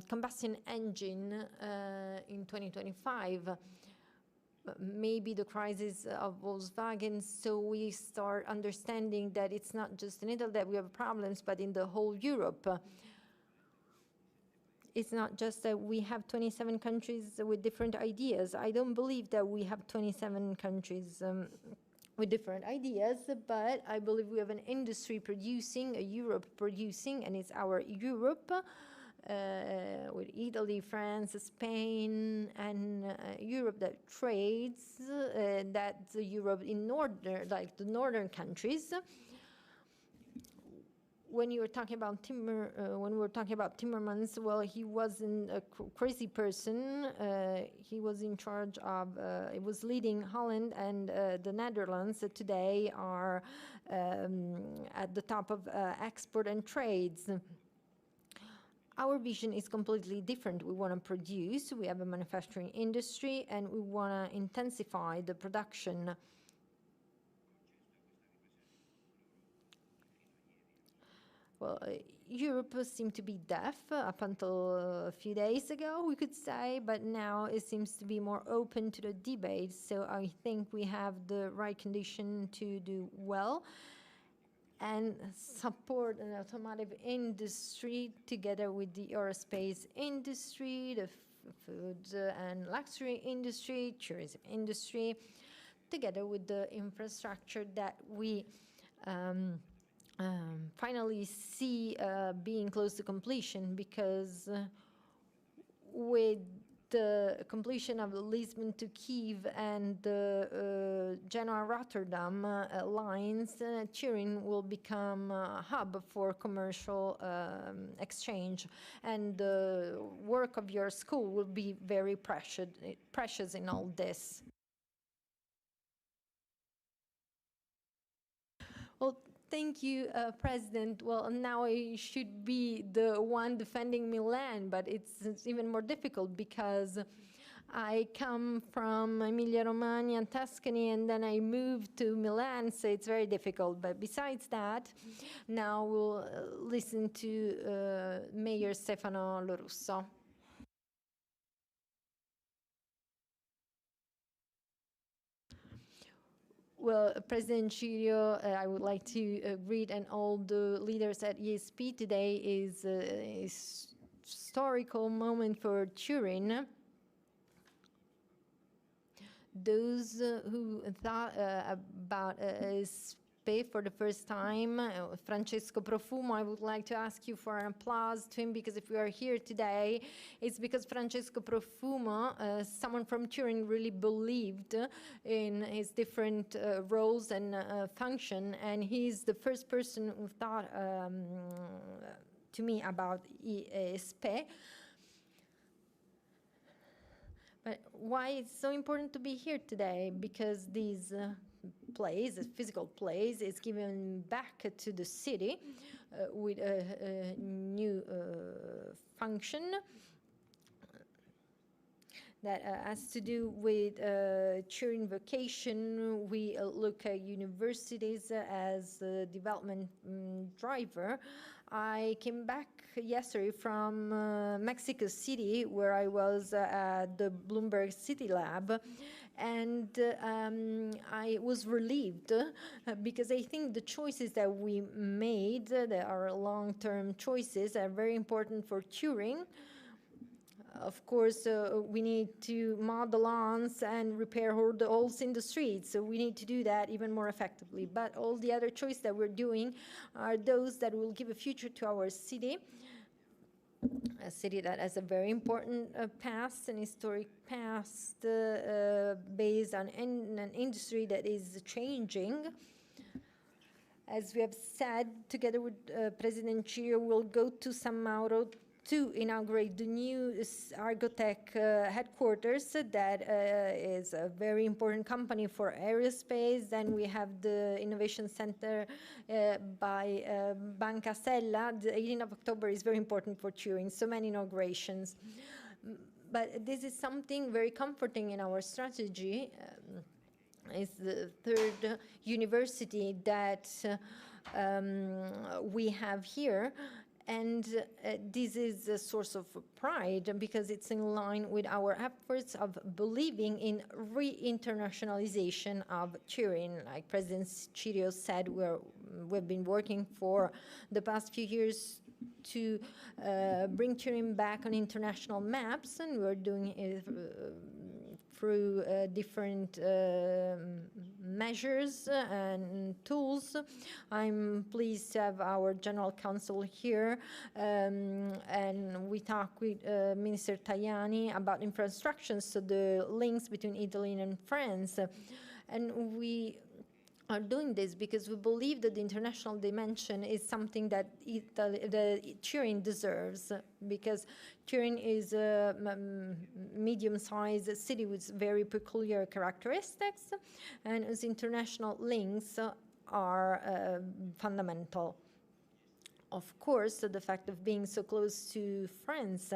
B: combustion engine in 2025. Maybe the crisis of Volkswagen, so we start understanding that it's not just in Italy that we have problems, but in the whole Europe. It's not just that we have 27 countries with different ideas. I don't believe that we have 27 countries with different ideas, but I believe we have an industry producing, a Europe producing, and it's our Europe, with Italy, France, Spain, and Europe that trades, that's Europe in northern, like the northern countries. When you were talking about when we were talking about Timmermans, well, he wasn't a crazy person. He was in charge of, he was leading Holland and the Netherlands that today are at the top of export and trades. Our vision is completely different. We want to produce, we have a manufacturing industry, and we want to intensify the production. Well, Europe seemed to be deaf up until a few days ago, we could say, but now it seems to be more open to the debate. So I think we have the right condition to do well and support an automotive industry together with the aerospace industry, the food and luxury industry, tourism industry, together with the infrastructure that we finally see being close to completion, because with the completion of the Lisbon to Kiev and the Genoa-Rotterdam lines, Turin will become a hub for commercial exchange, and the work of your school will be very precious in all this. Well, thank you, President. Well, now I should be the one defending Milan, but it's even more difficult because I come from Emilia-Romagna and Tuscany, and then I moved to Milan, so it's very difficult. But besides that, now we'll listen to Mayor Stefano Lorusso. Well, President Cirio, I would like to greet and all the leaders at ESP. Today is a historical moment for Turin. Those who thought about ESP for the first time, Francesco Profumo, I would like to ask you for an applause to him, because if we are here today, it's because Francesco Profumo, someone from Turin, really believed in his different roles and function, and he's the first person who thought to me about ESP. But why it's so important to be here today? Because these place, a physical place, is given back to the city with a new function that has to do with Turin vocation. We look at universities as a development driver. I came back yesterday from Mexico City, where I was at the Bloomberg City Lab, and I was relieved because I think the choices that we made, that are long-term choices, are very important for Turin. Of course, we need to mow the lawns and repair all the holes in the streets. So we need to do that even more effectively. But all the other choices that we're doing are those that will give a future to our city, a city that has a very important past, an historic past based on an industry that is changing. As we have said, together with President Cirio, we'll go to San Mauro to inaugurate the new Argotech headquarters. That is a very important company for aerospace. Then we have the Innovation Center by Banca Sella. The 18th of October is very important for Turin, so many inaugurations. But this is something very comforting in our strategy. It's the third university that we have here. And this is a source of pride because it's in line with our efforts of believing in re-internationalization of Turin. Like President Cirio said, we've been working for the past few years to bring Turin back on international maps, and we're doing it through different measures and tools. I'm pleased to have our General Counsel here, and we talk with Minister Tajani about infrastructure, so the links between Italy and France. And we are doing this because we believe that the international dimension is something that Turin deserves, because Turin is a medium-sized city with very peculiar characteristics, and its international links are fundamental. Of course, the fact of being so close to France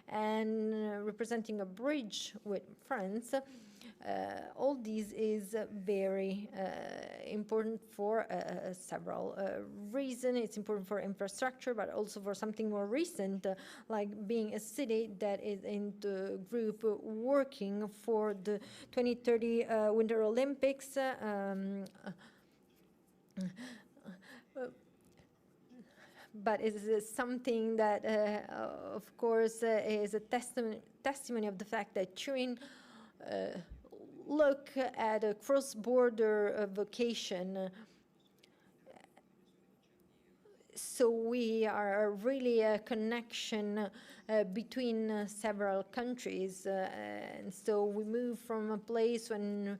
B: and representing a bridge with France, all these is very important for several reasons. It's important for infrastructure, but also for something more recent, like being a city that is in the group working for the 2030 Winter Olympics. But it is something that, of course, is a testimony of the fact that Turin look at a cross-border vocation. So we are really a connection between several countries. And so we move from a place when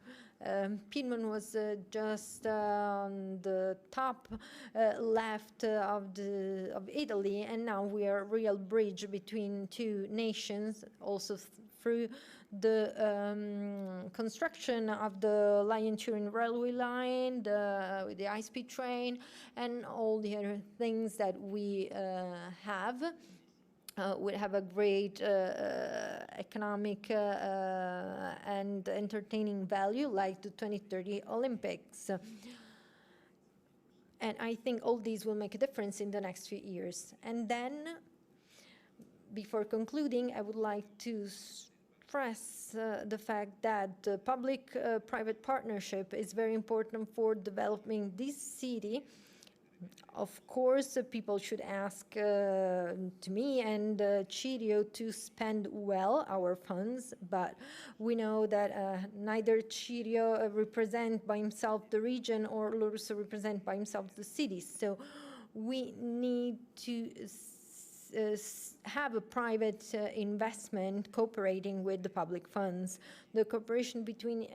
B: Piedmont was just on the top left of Italy, and now we are a real bridge between two nations, also through the construction of the Lyon-Turin railway line, with the high-speed train, and all the other things that we have. would have a great economic and entertaining value, like the 2030 Olympics. And I think all these will make a difference in the next few years. And then, before concluding, I would like to stress the fact that public-private partnership is very important for developing this city. Of course, people should ask to me and Cirio to spend well our funds, but we know that neither Cirio represent by himself the region or Lorusso represent by himself the city. So we need to have a private investment cooperating with the public funds. The cooperation between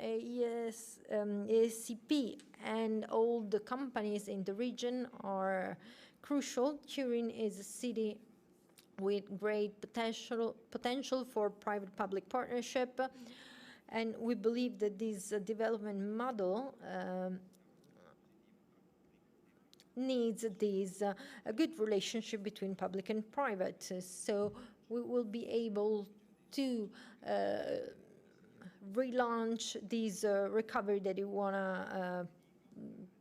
B: ESCP and all the companies in the region are crucial. Turin is a city with great potential for private-public partnership, and we believe that this development model needs a good relationship between public and private. So we will be able to relaunch this recovery that we want to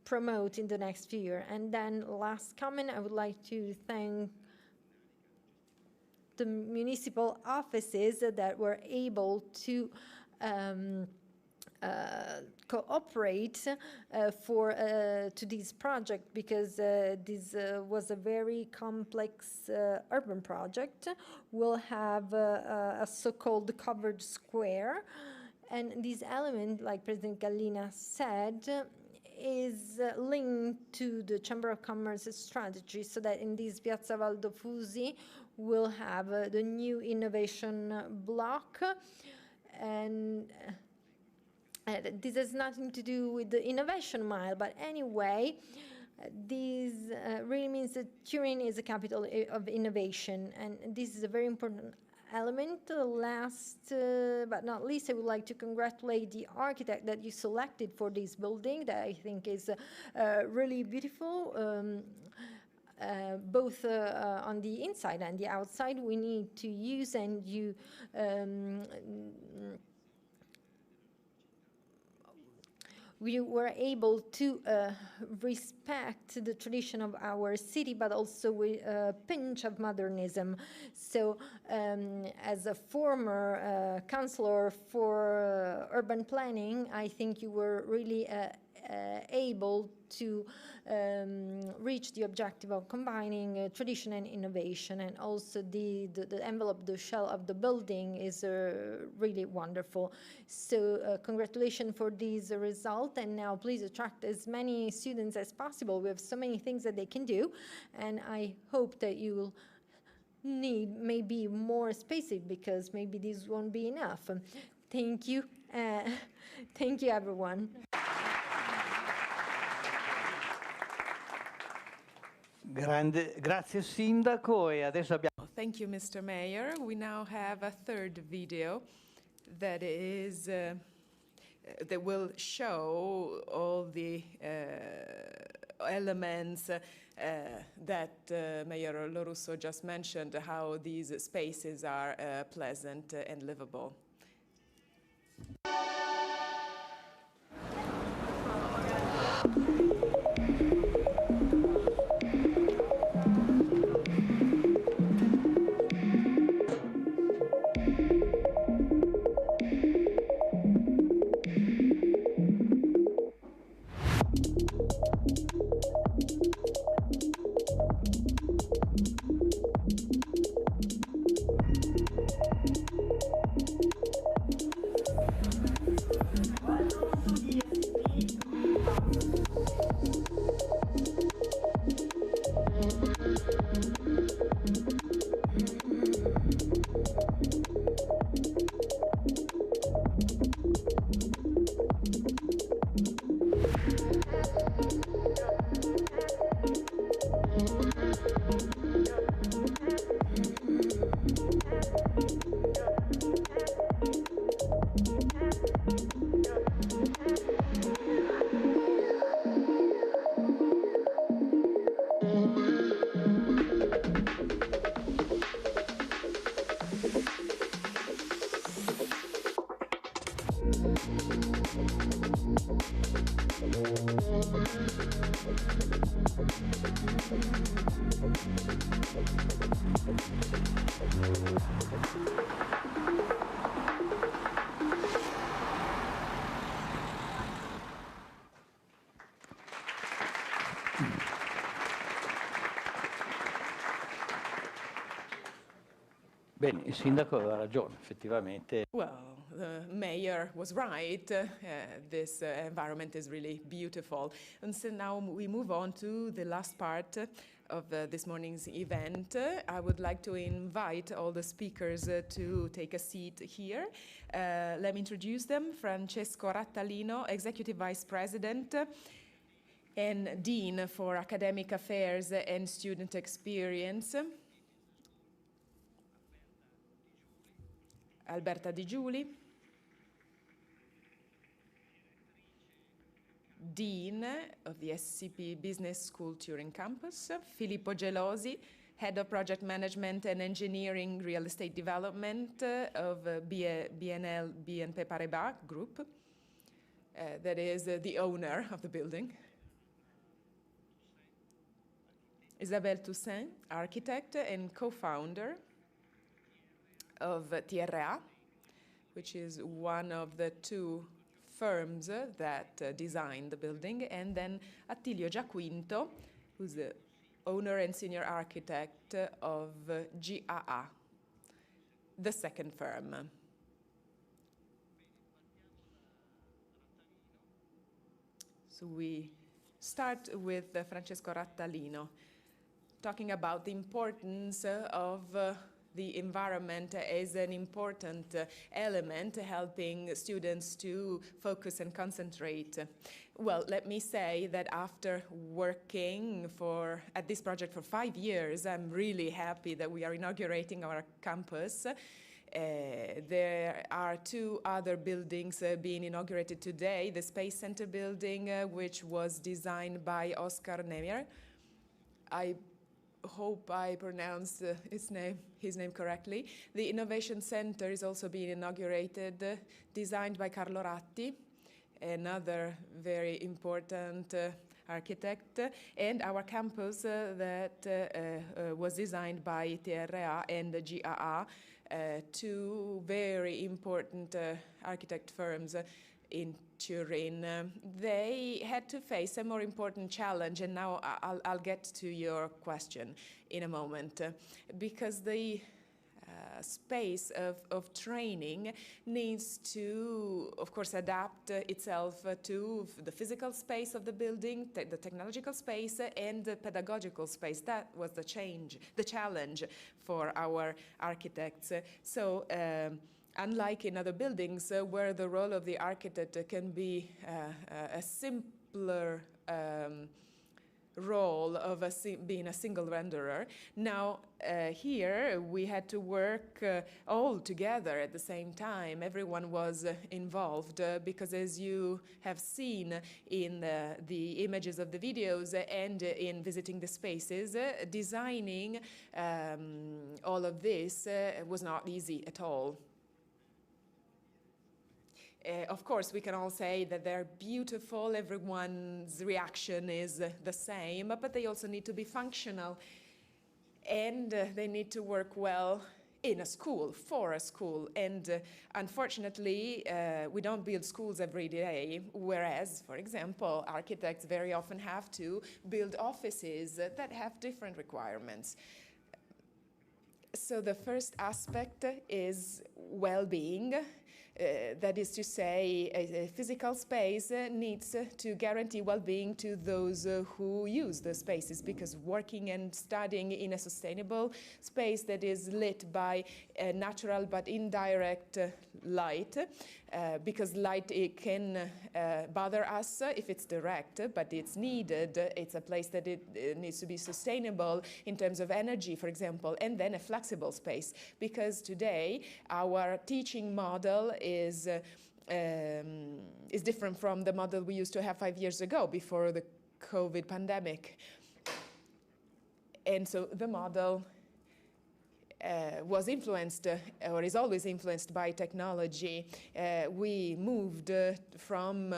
B: promote in the next few years. And then last comment, I would like to thank the municipal offices that were able to cooperate to this project, because this was a very complex urban project. We'll have a so-called covered square, and this element, like President Gallina said, is linked to the Chamber of Commerce strategy, so that in this Piazza Valdo Fusi we'll have the new innovation block. And this has nothing to do with the innovation mile, but anyway, this really means that Turin is a capital of innovation, and this is a very important element. Last but not least, I would like to congratulate the architect that you selected for this building, that I think is really beautiful. Both on the inside and the outside, we need to use, and you we were able to respect the tradition of our city, but also with a pinch of modernism. So as a former counselor for urban planning, I think you were really able to reach the objective of combining tradition and innovation, and also the envelope, the shell of the building is really wonderful. So congratulations for this result, and now please attract as many students as possible. We have so many things that they can do, and I hope that you will need maybe more spaces, because maybe this won't be enough. Thank you. Thank you, everyone.
A: Grazie Sindaco, e adesso abbiamo...
C: Thank you, Mr. Mayor. We now have a third video that is that will show all the elements that Mayor Lorusso just mentioned, how these spaces are pleasant and livable.
A: Bene, il sindaco aveva ragione, effettivamente.
C: Well, the mayor was right. This environment is really beautiful. And so now we move on to the last part of this morning's event. I would like to invite all the speakers to take a seat here. Let me introduce them. Francesco Rattalino, Executive Vice President and Dean for Academic Affairs and Student Experience. Alberta Di Giuli, Dean of the ESCP Business School Turin campus, Filippo Gelosi, Head of Project Management and Engineering Real Estate Development of BNL BNP Paribas Group, that is the owner of the building. Isabelle Toussaint, architect and co-founder of TRA, which is one of the two firms that designed the building, and then Attilio Giaquinto, who's the owner and senior architect of GAA, the second firm. So we start with Francesco Rattalino, talking about the importance of the environment is an important element helping students to focus and concentrate. Well, let me say that after working at this project for 5 years, I'm really happy that we are inaugurating our campus. There are 2 other buildings being inaugurated today. The Space Center building, which was designed by Oscar Niemeyer. I hope I pronounced his name correctly. The Innovation Center is also being inaugurated, designed by Carlo Ratti, another very important architect, and our campus that was designed by TRA and GAA, 2 very important architect firms in Turin. They had to face a more important challenge, and now I'll get to your question in a moment, because the space of training needs to, of course, adapt itself to the physical space of the building, the technological space, and the pedagogical space. That was the challenge for our architects. So, unlike in other buildings where the role of the architect can be a simpler role of being a single renderer, now here we had to work all together at the same time. Everyone was involved because, as you have seen in the images of the videos and in visiting the spaces, designing all of this was not easy at all. Of course, we can all say that they're beautiful, everyone's reaction is the same, but they also need to be functional, and they need to work well in a school, for a school. And unfortunately, we don't build schools every day, whereas, for example, architects very often have to build offices that have different requirements. So the first aspect is well-being. That is to say, a physical space needs to guarantee well-being to those who use the spaces, because working and studying in a sustainable space that is lit by natural but indirect light, because light, it can bother us if it's direct, but it's needed. It's a place that it needs to be sustainable in terms of energy, for example, and then a flexible space, because today our teaching model is different from the model we used to have 5 years ago, before the COVID pandemic. And so the model was influenced or is always influenced by technology. We moved from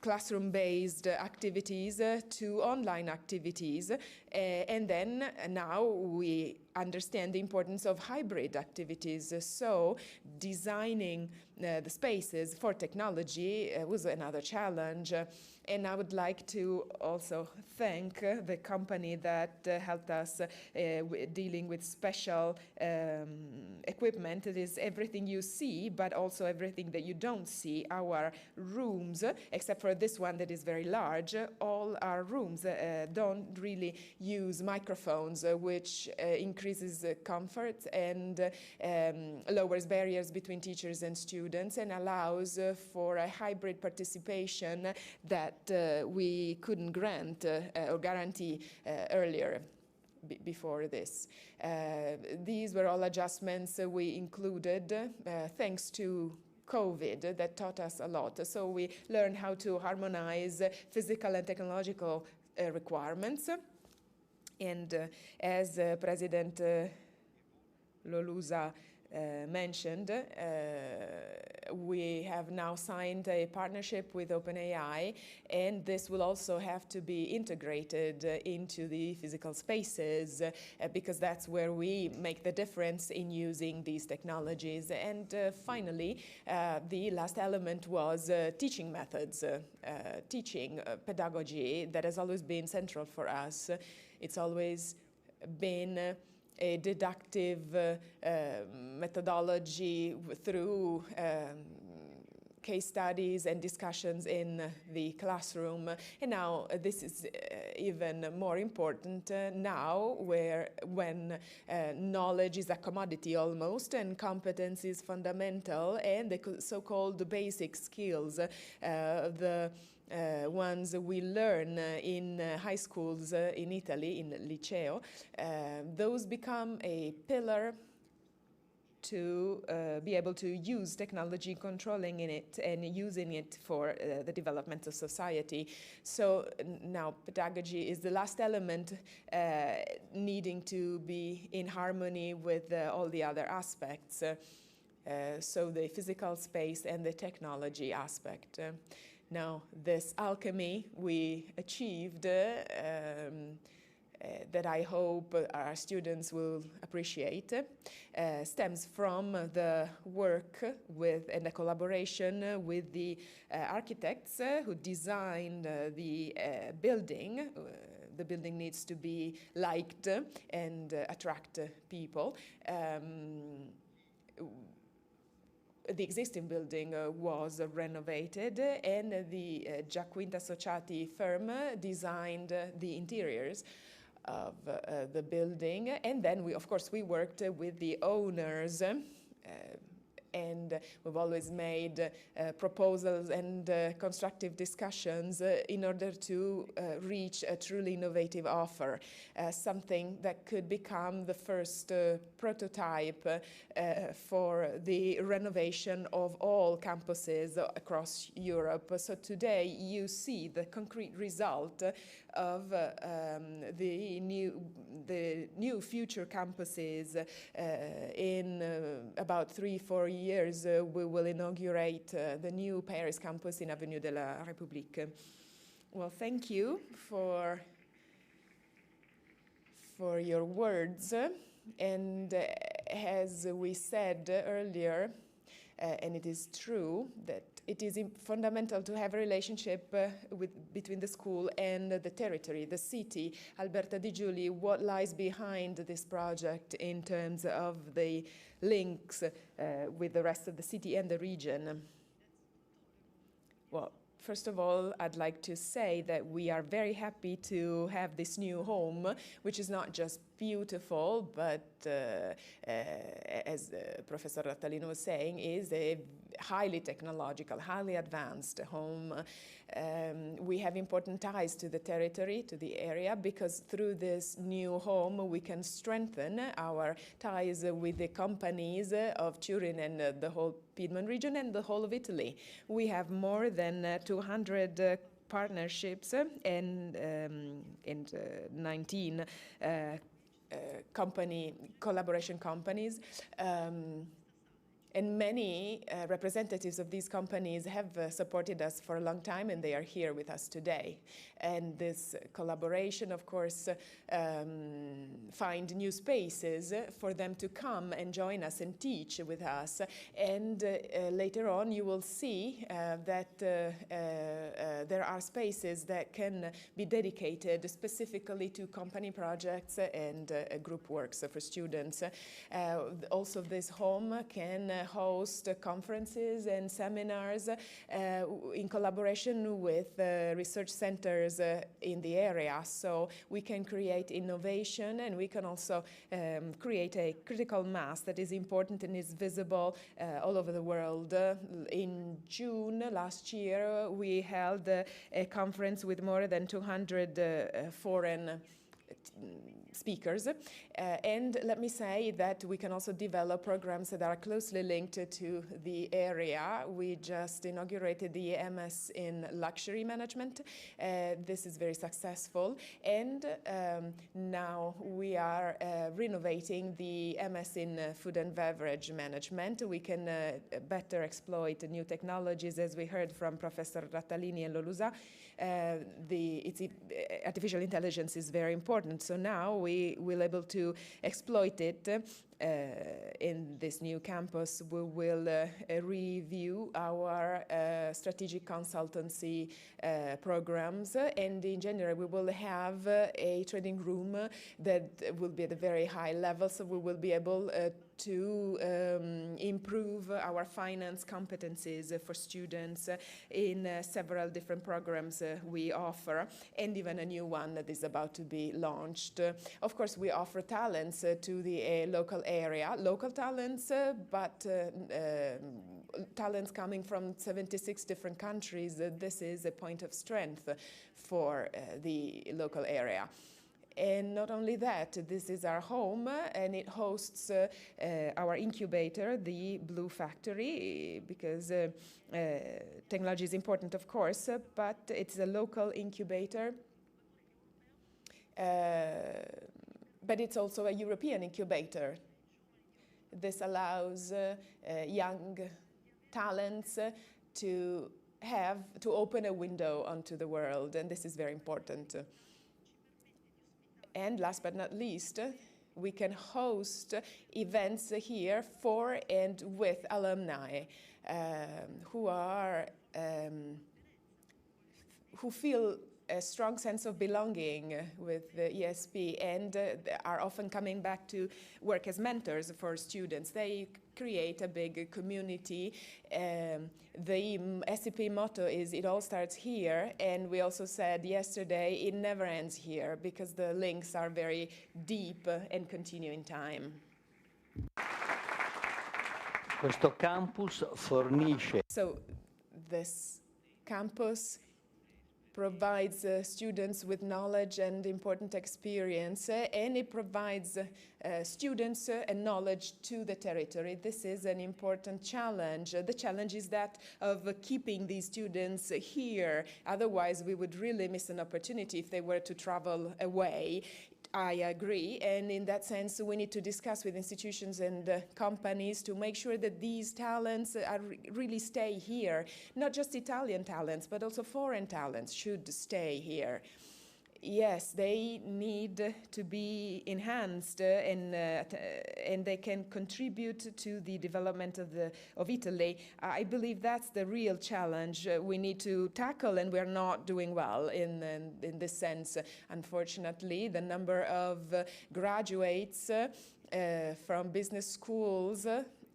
C: classroom-based activities to online activities, and then now we understand the importance of hybrid activities. So designing the spaces for technology was another challenge. And I would like to also thank the company that helped us dealing with special equipment. It is everything you see, but also everything that you don't see. Our rooms, except for this one that is very large, all our rooms don't really use microphones, which increases comfort and lowers barriers between teachers and students and allows for a hybrid participation that we couldn't grant or guarantee earlier before this. These were all adjustments we included thanks to COVID that taught us a lot. So we learned how to harmonize physical and technological requirements. And as President Lolusa mentioned, we have now signed a partnership with OpenAI, and this will also have to be integrated into the physical spaces because that's where we make the difference in using these technologies. And finally, the last element was teaching methods, teaching pedagogy that has always been central for us. It's always been a deductive methodology through case studies and discussions in the classroom. And now this is even more important now when knowledge is a commodity almost and competence is fundamental, and the so-called basic skills, the ones we learn in high schools in Italy, in liceo, those become a pillar to be able to use technology, controlling in it and using it for the development of society. So now pedagogy is the last element needing to be in harmony with all the other aspects. So the physical space and the technology aspect. Now, this alchemy we achieved that I hope our students will appreciate stems from the work with and the collaboration with the architects who designed the building. The building needs to be liked and attract people. The existing building was renovated, and the Giaquinta Associati firm designed the interiors of the building. And then of course we worked with the owners, and we've always made proposals and constructive discussions in order to reach a truly innovative offer, something that could become the first prototype for the renovation of all campuses across Europe. So today you see the concrete result of the new future campuses. In about 3-4 years, we will inaugurate the new Paris campus in Avenue de la République. Well, thank you for your words. And as we said earlier, and it is true that it is fundamental to have a relationship between the school and the territory, the city. Alberta Di Giuli, what lies behind this project in terms of the links with the rest of the city and the region? Well, first of all, I'd like to say that we are very happy to have this new home, which is not just beautiful, but as Professor Rattalino was saying, is a highly technological, highly advanced home. We have important ties to the territory, to the area, because through this new home we can strengthen our ties with the companies of Turin and the whole Piedmont region and the whole of Italy. We have more than 200 partnerships and 19 collaboration companies. And many representatives of these companies have supported us for a long time, and they are here with us today. And this collaboration, of course, find new spaces for them to come and join us and teach with us. And later on, you will see that there are spaces that can be dedicated specifically to company projects and group works for students. Also, this home can host conferences and seminars in collaboration with research centers in the area. So we can create innovation, and we can also create a critical mass that is important and is visible all over the world. In June last year, we held a conference with more than 200 foreign speakers. And let me say that we can also develop programs that are closely linked to the area. We just inaugurated the MS in luxury management. This is very successful. And now we are renovating the MS in food and beverage management. We can better exploit new technologies, as we heard from Professor Rattalini and Lolusa. Artificial intelligence is very important. So now we will able to exploit it in this new campus. We will review our strategic consultancy programs, and in January we will have a trading room that will be at a very high level, so we will be able to improve our finance competencies for students in several different programs we offer, and even a new one that is about to be launched. Of course, we offer talents to the local area, local talents, but talents coming from 76 different countries. This is a point of strength for the local area. And not only that, this is our home, and it hosts our incubator, the Blue Factory, because technology is important, of course, but it's a local incubator. But it's also a European incubator. This allows young talents to open a window onto the world, and this is very important. And last but not least, we can host events here for and with alumni who feel a strong sense of belonging with the ESP and are often coming back to work as mentors for students. They create a big community. The ESCP motto is, it all starts here, and we also said yesterday, it never ends here, because the links are very deep and continue in time.
A: Questo campus fornisce.
C: So this campus provides students with knowledge and important experience, and it provides students and knowledge to the territory. This is an important challenge. The challenge is that of keeping these students here. Otherwise, we would really miss an opportunity if they were to travel away. I agree, and in that sense, we need to discuss with institutions and companies to make sure that these talents really stay here. Not just Italian talents, but also foreign talents should stay here. Yes, they need to be enhanced, and they can contribute to the development of Italy. I believe that's the real challenge we need to tackle, and we're not doing well in this sense. Unfortunately, the number of graduates from business schools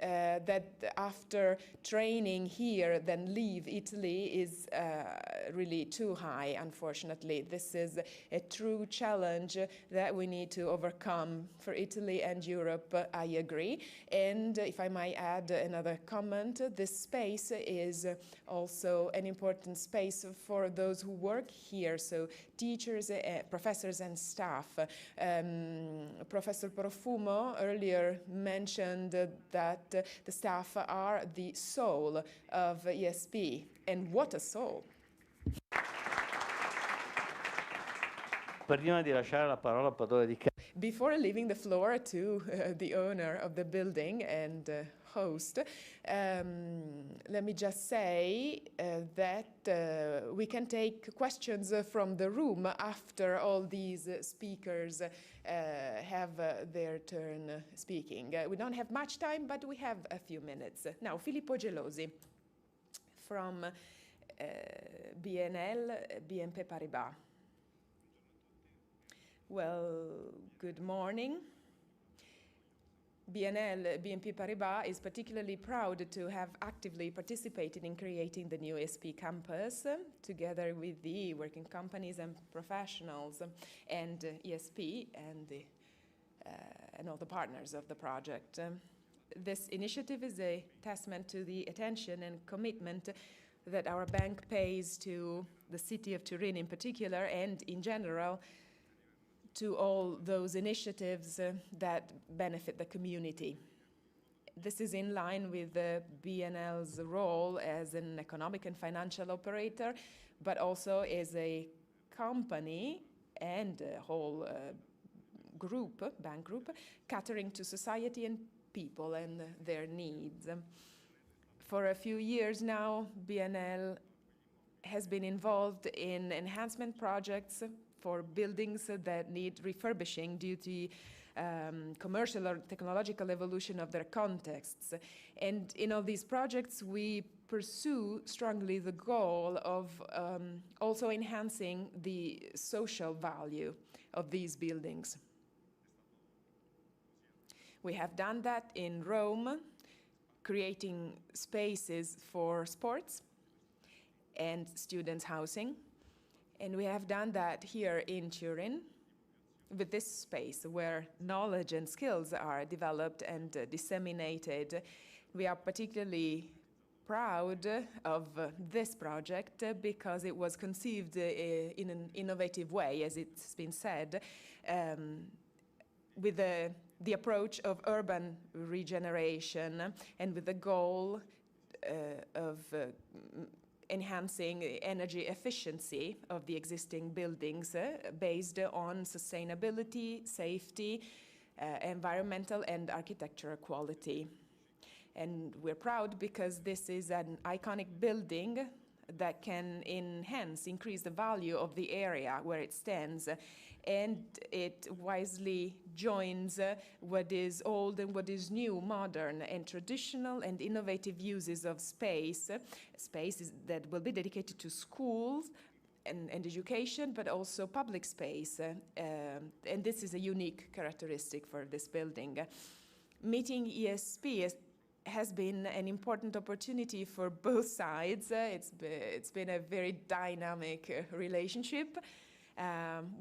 C: that after training here then leave Italy is really too high, unfortunately. This is a true challenge that we need to overcome for Italy and Europe, I agree. And if I might add another comment, this space is also an important space for those who work here, so teachers, professors and staff. Professor Profumo earlier mentioned that the staff are the soul of ESP, and what a soul!
A: Prima di lasciare la parola al padrone di casa,
C: Before leaving the floor to the owner of the building and host, let me just say that we can take questions from the room after all these speakers have their turn speaking. We don't have much time, but we have a few minutes. Now, Filippo Gelosi from BNP Paribas. Well, good morning. BNP Paribas is particularly proud to have actively participated in creating the new ESP campus together with the working companies and professionals and ESP and all the partners of the project. This initiative is a testament to the attention and commitment that our bank pays to the city of Turin in particular and in general to all those initiatives that benefit the community. This is in line with BNL's role as an economic and financial operator, but also as a company and a whole bank group, catering to society and people and their needs. For a few years now, BNL has been involved in enhancement projects for buildings that need refurbishing due to commercial or technological evolution of their contexts. And in all these projects, we pursue strongly the goal of also enhancing the social value of these buildings. We have done that in Rome, creating spaces for sports and students' housing. And we have done that here in Turin with this space where knowledge and skills are developed and disseminated. We are particularly proud of this project because it was conceived in an innovative way, as it's been said, with the approach of urban regeneration and with the goal of enhancing energy efficiency of the existing buildings based on sustainability, safety, environmental and architectural quality. And we're proud because this is an iconic building that can increase the value of the area where it stands. And it wisely joins what is old and what is new, modern and traditional and innovative uses of spaces that will be dedicated to schools and education, but also public space. And this is a unique characteristic for this building. Meeting ESP has been an important opportunity for both sides. It's been a very dynamic relationship.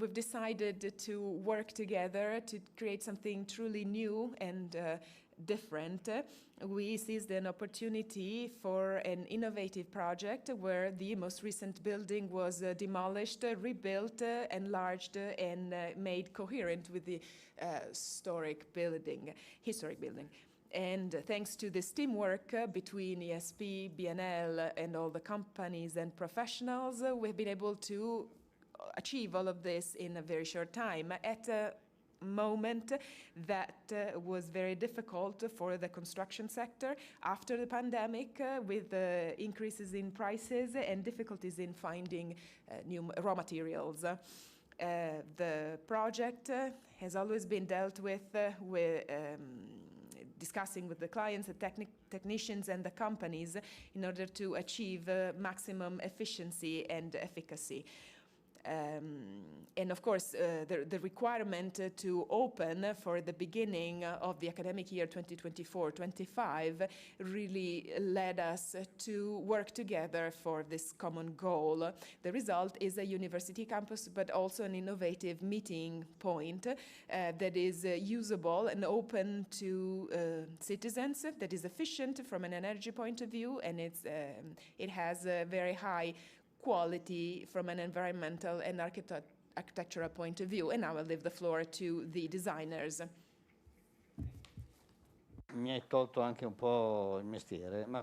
C: We've decided to work together to create something truly new and different. We seized an opportunity for an innovative project where the most recent building was demolished, rebuilt, enlarged, and made coherent with the historic building. And thanks to this teamwork between ESP, BNL, and all the companies and professionals, we've been able to achieve all of this in a very short time at a moment that was very difficult for the construction sector after the pandemic with increases in prices and difficulties in finding new raw materials. The project has always been dealt with discussing with the clients, the technicians and the companies in order to achieve maximum efficiency and efficacy. And of course, the requirement to open for the beginning of the academic year 2024-25 really led us to work together for this common goal. The result is a university campus, but also an innovative meeting point that is usable and open to citizens, that is efficient from an energy point of view, and it has a very high quality from an environmental and architectural point of view. And now I'll leave the floor to the designers.
A: Mi hai tolto anche un po' il mestiere, ma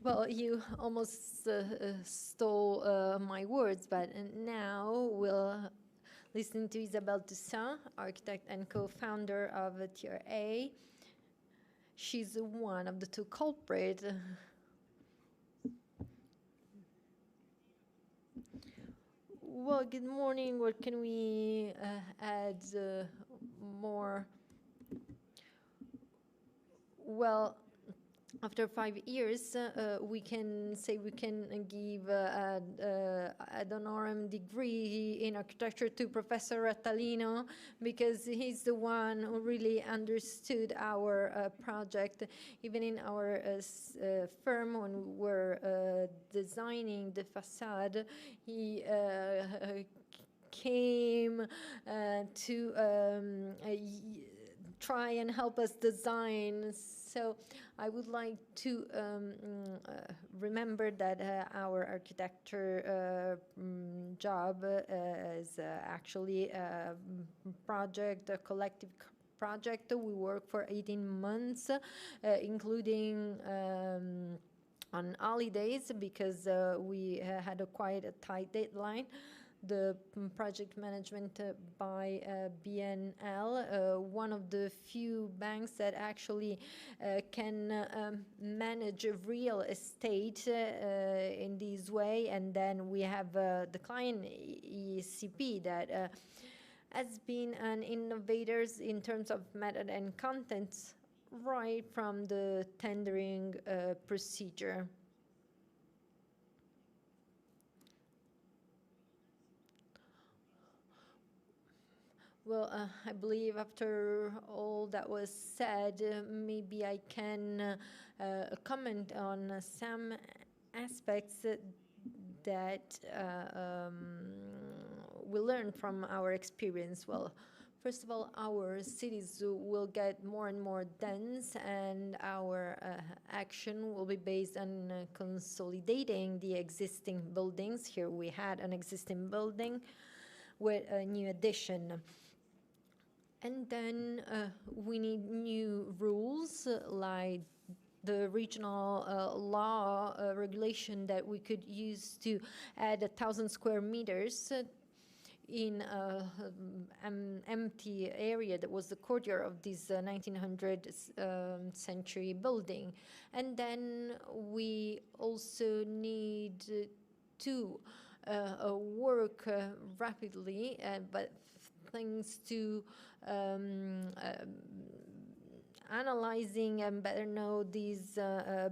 B: Well, you almost stole my words, but now we'll listen to Isabelle Toussaint, architect and co-founder of TRA. She's one of the two culprits. Well, good morning. What can we add more? Well, after 5 years, we can say we can give ad honorem degree in architecture to Professor Rattalino, because he's the one who really understood our project. Even in our firm, when we were designing the facade, he came to try and help us design. So I would like to remember that our architecture job is actually a project, a collective project. We work for 18 months, including on holidays, because we had quite a tight deadline. The project management by BNL, one of the few banks that actually can manage real estate in this way. And then we have the client ESCP that has been an innovator in terms of method and content right from the tendering procedure. Well, I believe after all that was said, maybe I can comment on some aspects that we learned from our experience. Well, first of all, our cities will get more and more dense, and our action will be based on consolidating the existing buildings. Here we had an existing building with a new addition. And then we need new rules, like the regional law regulation that we could use to add 1,000 square meters in an empty area that was the courtyard of this 1900th century building. And then we also need to work rapidly, but thanks to analyzing and better know this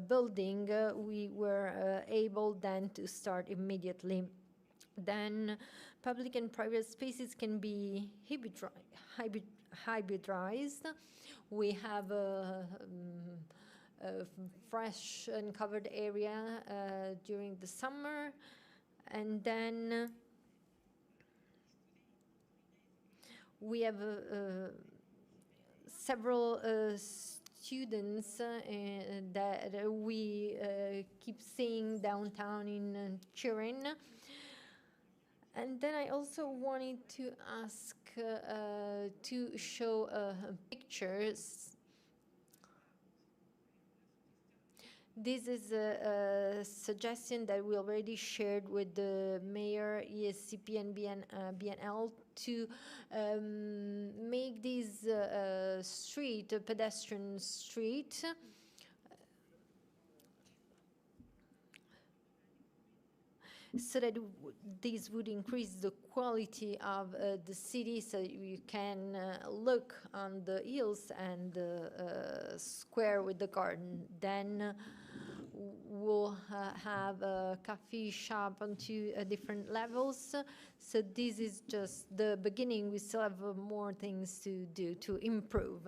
B: building, we were able then to start immediately. Then public and private spaces can be hybridized. We have a fresh and covered area during the summer, and then we have several students that we keep seeing downtown in Turin. And then I also wanted to ask to show pictures. This is a suggestion that we already shared with the mayor, ESCP, and BNL to make this street a pedestrian street. So that this would increase the quality of the city, so you can look on the hills and the square with the garden. Then we'll have a coffee shop on two different levels. So this is just the beginning. We still have more things to do to improve.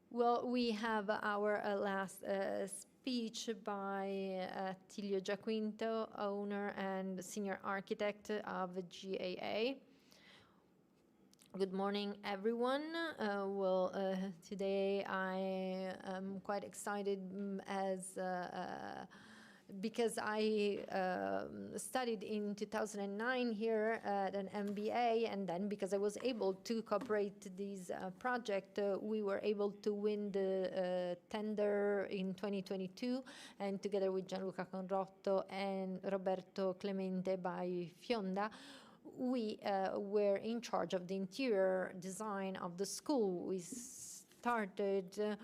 B: Well, we have our last speech by Attilio Giaquinto, owner and senior architect of GAA. Good morning, everyone. Today I am quite excited as because I studied in 2009 here at an MBA, and then because I was able to cooperate to this project, we were able to win the tender in 2022, and together with Gianluca Conrotto and Roberto Clemente by Fionda, we were in charge of the interior design of the school. We started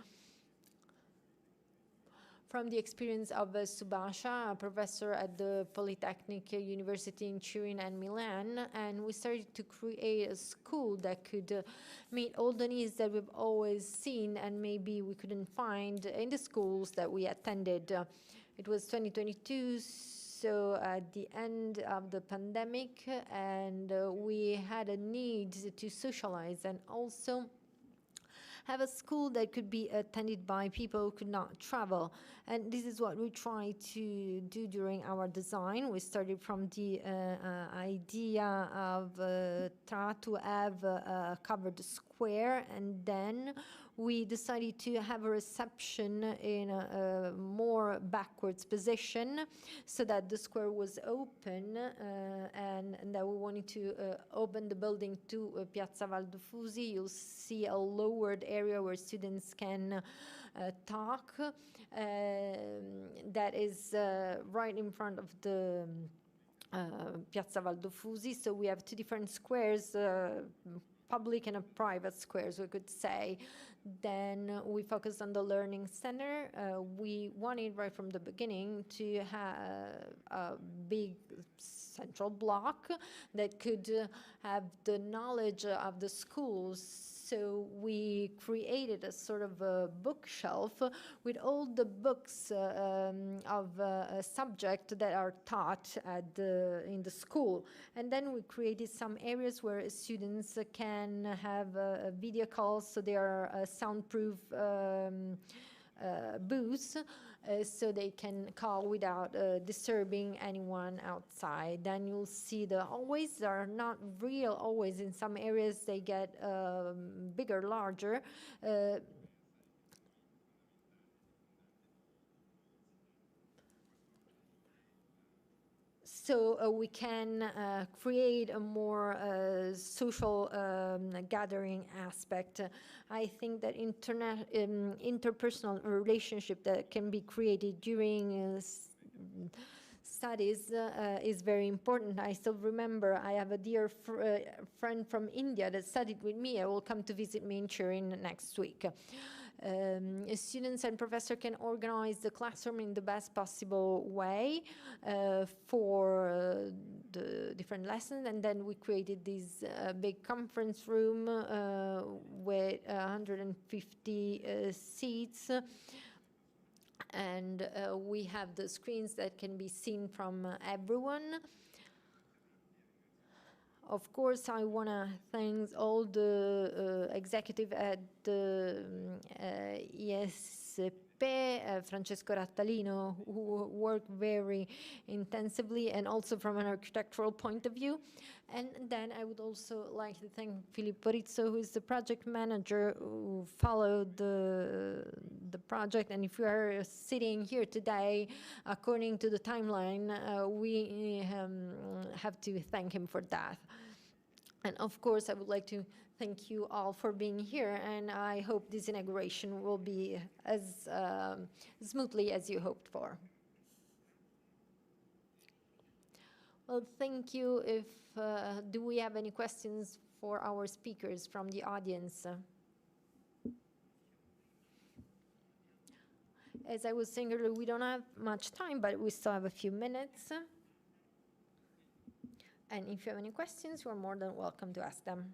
B: from the experience of Subhasha, a professor at the Polytechnic University in Turin and Milan, and we started to create a school that could meet all the needs that we've always seen and maybe we couldn't find in the schools that we attended. It was 2022, so at the end of the pandemic, and we had a need to socialize and also have a school that could be attended by people who could not travel. And this is what we try to do during our design. We started from the idea of try to have a covered square, and then we decided to have a reception in a more backwards position so that the square was open, and that we wanted to open the building to Piazza Valdofusi. You'll see a lowered area where students can talk. That is right in front of the Piazza Valdofusi. So we have two different squares, public and a private squares, we could say. Then we focused on the learning center. We wanted right from the beginning to have a big central block that could have the knowledge of the schools. So we created a sort of a bookshelf with all the books of a subject that are taught at in the school. And then we created some areas where students can have video calls, so they are soundproof booths, so they can call without disturbing anyone outside. Then you'll see the hallways are not real always. In some areas they get bigger, larger. So we can create a more social gathering aspect. I think that interpersonal relationship that can be created during studies is very important. I still remember I have a dear friend from India that studied with me. I will come to visit me in Turin next week. Students and professors can organize the classroom in the best possible way for the different lessons, and then we created this big conference room with 150 seats, and we have the screens that can be seen from everyone. Of course, I want to thank all the executive at the ESCP, Francesco Rattalino, who worked very intensively, and also from an architectural point of view. And then I would also like to thank Filippo Rizzo, who is the project manager who followed the project. And if you are sitting here today, according to the timeline, we have to thank him for that. And of course, I would like to thank you all for being here, and I hope this inauguration will be as smoothly as you hoped for. Well, thank you. If do we have any questions for our speakers from the audience? As I was saying earlier, we don't have much time, but we still have a few minutes. And if you have any questions, you are more than welcome to ask them.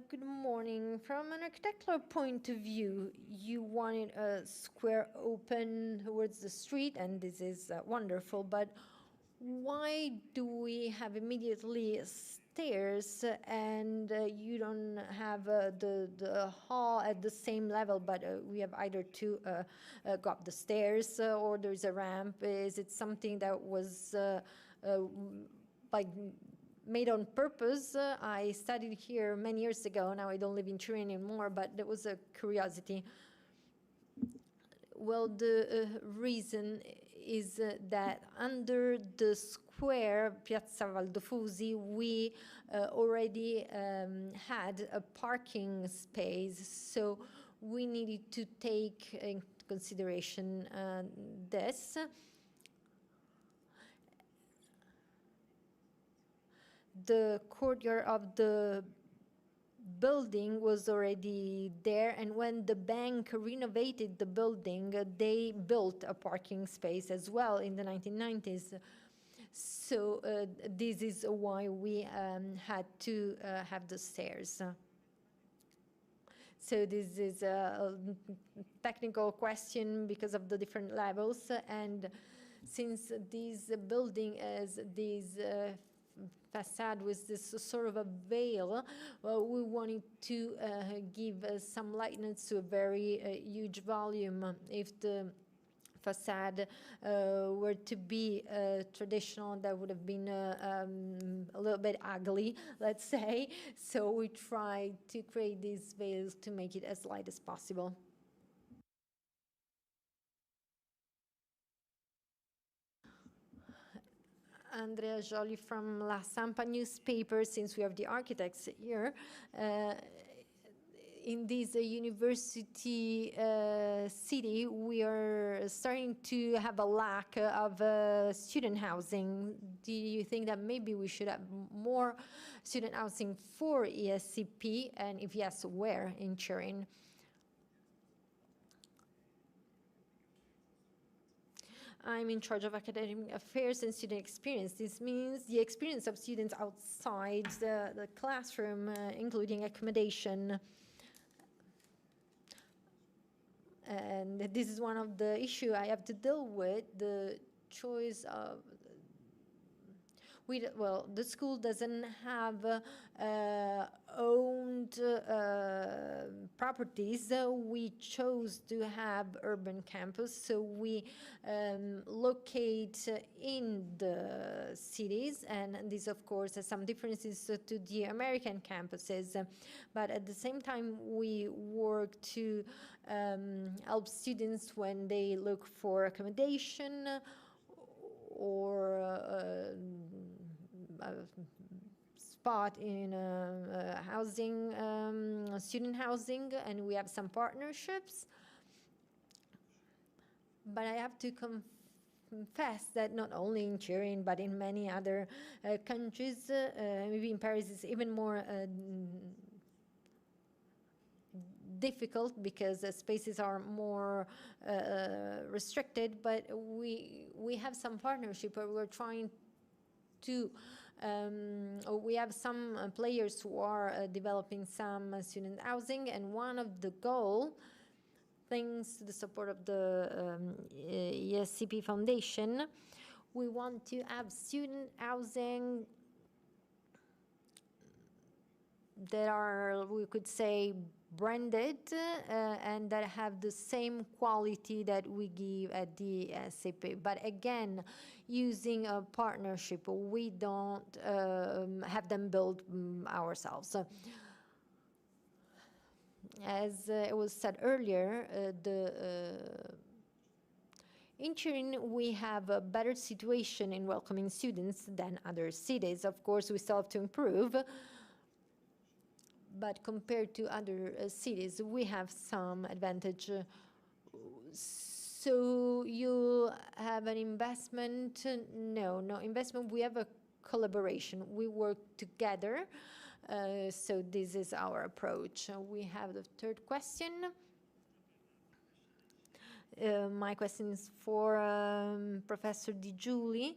B: Good morning. From an architectural point of view, you wanted a square open towards the street, and this is wonderful, but why do we have immediately stairs and you don't have the hall at the same level, but we have either to go up the stairs or there's a ramp? Is it something that was like made on purpose. I studied here many years ago. Now I don't live in Turin anymore, but there was a curiosity. Well, the reason is that under the square Piazza Valdofusi, we already had a parking space, so we needed to take into consideration this. The courtyard of the building was already there, and when the bank renovated the building, they built a parking space as well in the 1990s. So this is why we had to have the stairs. So this is a technical question because of the different levels, and since this building has this facade with this sort of a veil, well, we wanted to give some lightness to a very huge volume. If the facade were to be traditional, that would have been a little bit ugly, let's say. So we tried to create these veils to make it as light as possible. Andrea Joly from La Stampa newspaper, since we have the architects here. In this university city, we are starting to have a lack of student housing. Do you think that maybe we should have more student housing for ESCP? And if yes, where in Turin? I'm in charge of academic affairs and student experience. This means the experience of students outside the classroom, including accommodation. And this is one of the issues I have to deal with, the choice of well, the school doesn't have owned properties. We chose to have urban campus, so we locate in the cities, and this, of course, has some differences to the American campuses. But at the same time, we work to help students when they look for accommodation or a spot in housing, student housing, and we have some partnerships. But I have to confess that not only in Turin, but in many other countries, maybe in Paris it's even more difficult because spaces are more restricted, but we have some partnership where we're trying to we have some players who are developing some student housing, and one of the goal, thanks to the support of the ESCP Foundation, we want to have student housing that are, we could say, branded and that have the same quality that we give at the ESCP. But again, using a partnership, we don't have them built ourselves. As it was said earlier, in Turin, we have a better situation in welcoming students than other cities. Of course, we still have to improve, but compared to other cities, we have some advantage. So you have an investment? No investment. We have a collaboration. We work together. So this is our approach. We have the third question. My question is for Professor Di Giuli.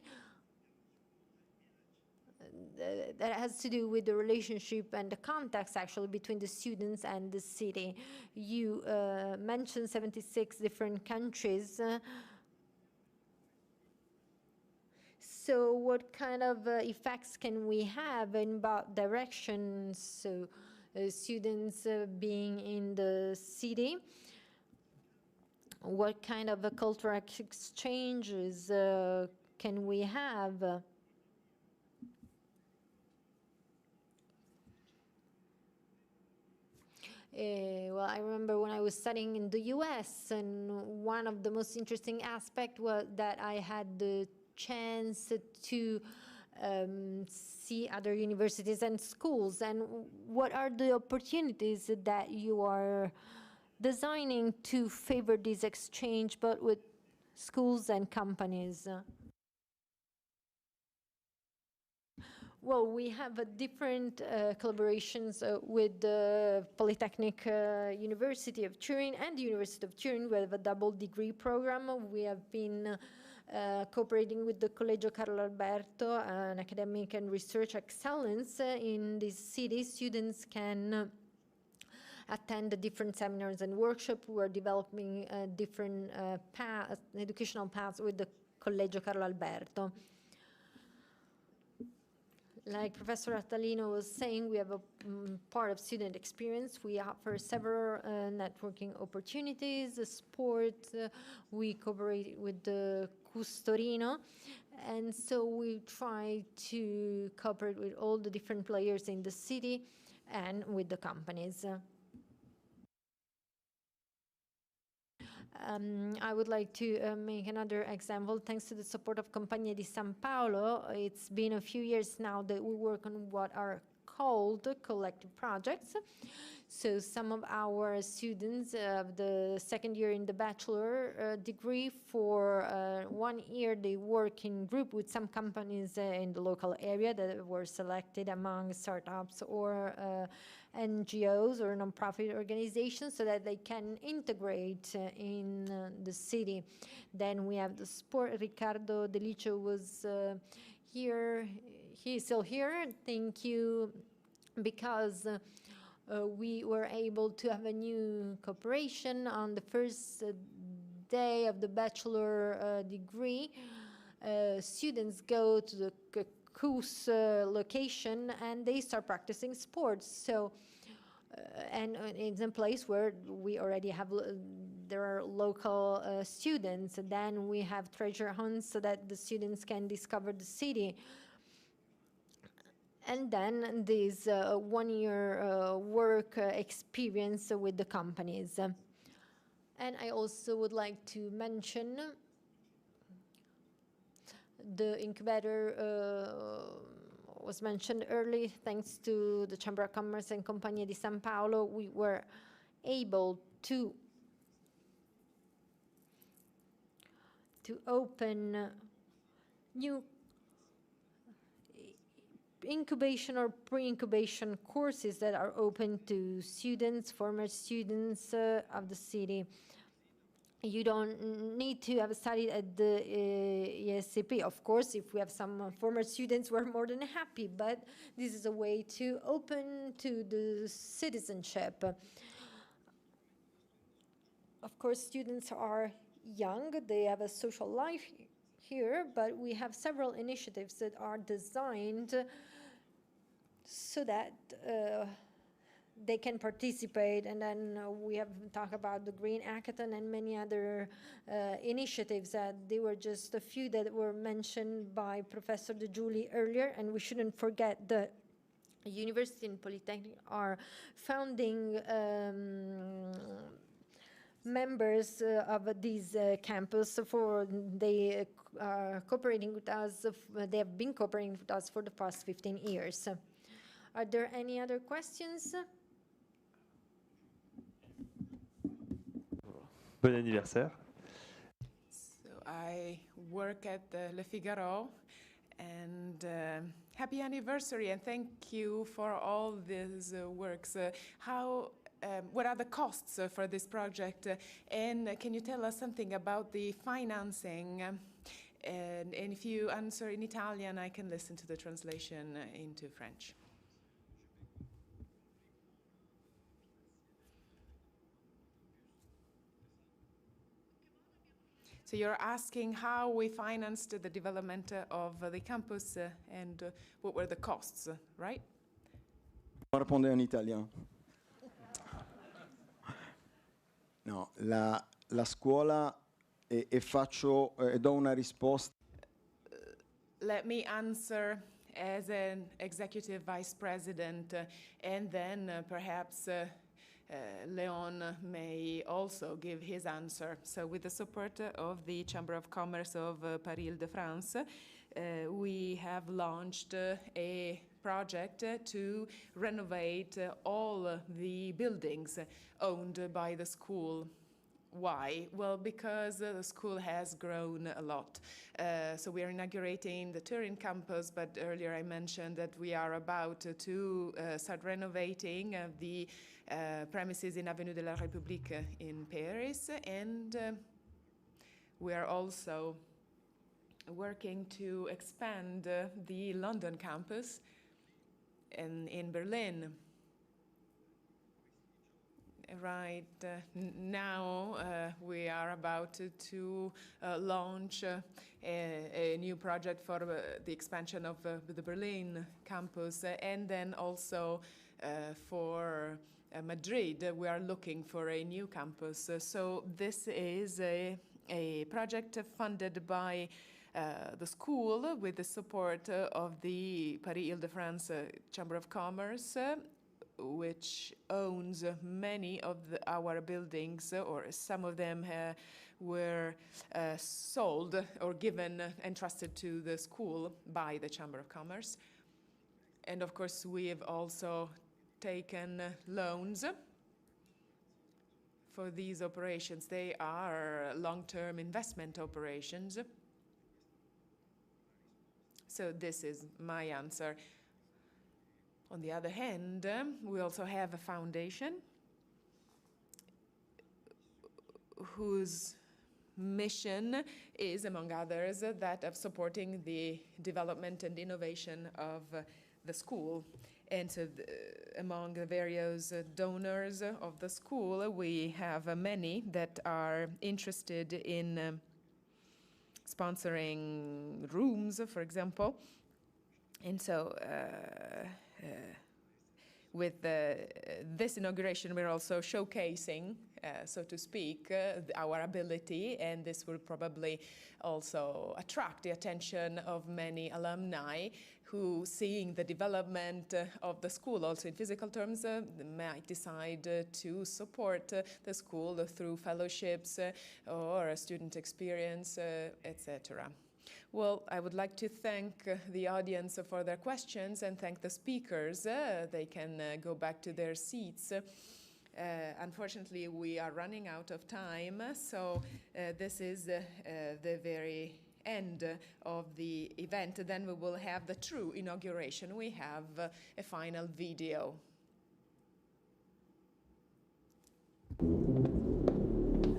B: That has to do with the relationship and the context, actually, between the students and the city. You mentioned 76 different countries. So what kind of effects can we have in both directions? So students being in the city, what kind of cultural exchanges can we have? Well, I remember when I was studying in the US, and one of the most interesting aspects was that I had the chance to see other universities and schools, and what are the opportunities that you are designing to favor this exchange, but with schools and companies. Well, we have different collaborations with the Polytechnic University of Turin and the University of Turin. We have a double degree program. We have been cooperating with the Collegio Carlo Alberto, an academic and research excellence in this city. Students can attend the different seminars and workshops. We're developing different educational paths with the Collegio Carlo Alberto. Like Professor Attalino was saying, we have a part of student experience. We offer several networking opportunities, sport. We cooperate with the CUS Torino. And so we try to cooperate with all the different players in the city and with the companies. I would like to make another example. Thanks to the support of Compagnia di San Paolo, it's been a few years now that we work on what are called collective projects. So some of our students of the second year in the bachelor degree, for 1 year they work in group with some companies in the local area that were selected among startups or NGOs or nonprofit organizations, so that they can integrate in the city. Then we have the sport. Riccardo Delicio was here. He's still here. Thank you, because we were able to have a new cooperation on the first day of the bachelor degree. Students go to the CUS location and they start practicing sports. So, and it's a place where we already have, there are local students. Then we have treasure hunts so that the students can discover the city. And then this 1 year work experience with the companies. And I also would like to mention the incubator was mentioned early. Thanks to the Chamber of Commerce and Compagnia di San Paolo, we were able to open new incubation or pre-incubation courses that are open to students, former students of the city. You don't need to have studied at the ESCP. Of course, if we have some former students, we're more than happy, but this is a way to open to the citizenship. Of course, students are young, they have a social life here, but we have several initiatives that are designed so that they can participate. And then we have talked about the Green Hackathon and many other initiatives. They were just a few that were mentioned by Professor De Giuli earlier, and we shouldn't forget the University and Polytechnic are founding members of this campus. They are cooperating with us. They have been cooperating with us for the past 15 years. Are there any other questions?
G: Bon anniversaire.
C: So I work at Le Figaro, and happy anniversary, and thank you for all these works. What are the costs for this project? And can you tell us something about the financing? And if you answer in Italian, I can listen to the translation into French. So you're asking how we financed the development of the campus and what were the costs, right?
H: On répondre en italien. No, la scuola e faccio do una risposta.
C: Let me answer as an executive vice president, and then perhaps Leon may also give his answer. So with the support of the Chamber of Commerce of Paris-Île-de-France, we have launched a project to renovate all the buildings owned by the school. Why? Well, because the school has grown a lot. So we are inaugurating the Turin campus, but earlier I mentioned that we are about to start renovating the premises in Avenue de la République in Paris, and we are also working to expand the London campus in Berlin. Right now, we are about to launch a new project for the expansion of the Berlin campus, and then also for Madrid, we are looking for a new campus. So this is a project funded by the school with the support of the Paris-Île-de-France Chamber of Commerce, which owns many of our buildings, or some of them were sold or given, entrusted to the school by the Chamber of Commerce. And of course, we have also taken loans for these operations. They are long-term investment operations. So this is my answer. On the other hand, we also have a foundation whose mission is, among others, that of supporting the development and innovation of the school. And so among the various donors of the school, we have many that are interested in sponsoring rooms, for example. And so with this inauguration, we're also showcasing, so to speak, our ability, and this will probably also attract the attention of many alumni who, seeing the development of the school also in physical terms, might decide to support the school through fellowships or student experience, etc. Well, I would like to thank the audience for their questions and thank the speakers. They can go back to their seats. Unfortunately, we are running out of time, so this is the very end of the event. Then we will have the true inauguration. We have a final video.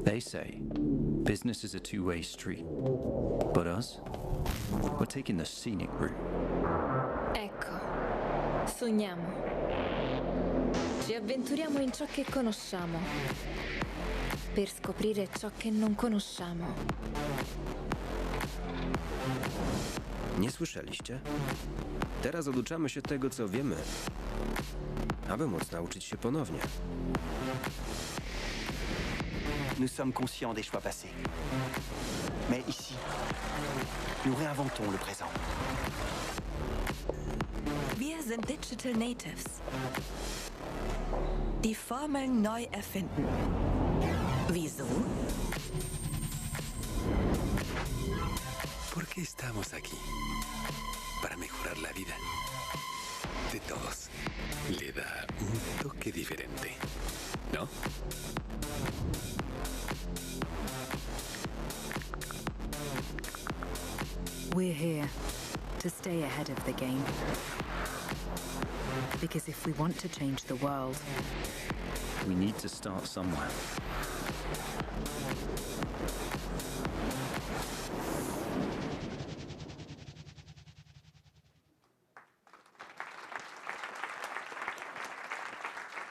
G: They say business is a two-way street, but us, we're taking the scenic route.
I: Ecco, sogniamo. Ci avventuriamo in ciò che conosciamo, per scoprire ciò che non conosciamo.
J: Nie słyszeliście? Teraz oduczamy się tego, co wiemy, aby móc nauczyć się ponownie.
K: Nous sommes conscients des choix passés. Mais ici, nous réinventons le présent.
L: Wir sind Digital Natives. Die Formeln neu erfinden. Wieso?
M: Porque estamos aquí para mejorar la vida de todos. Le da un toque diferente, ¿no?
N: We're here to stay ahead of the game. Because if we want to change the world,
G: We need to start somewhere.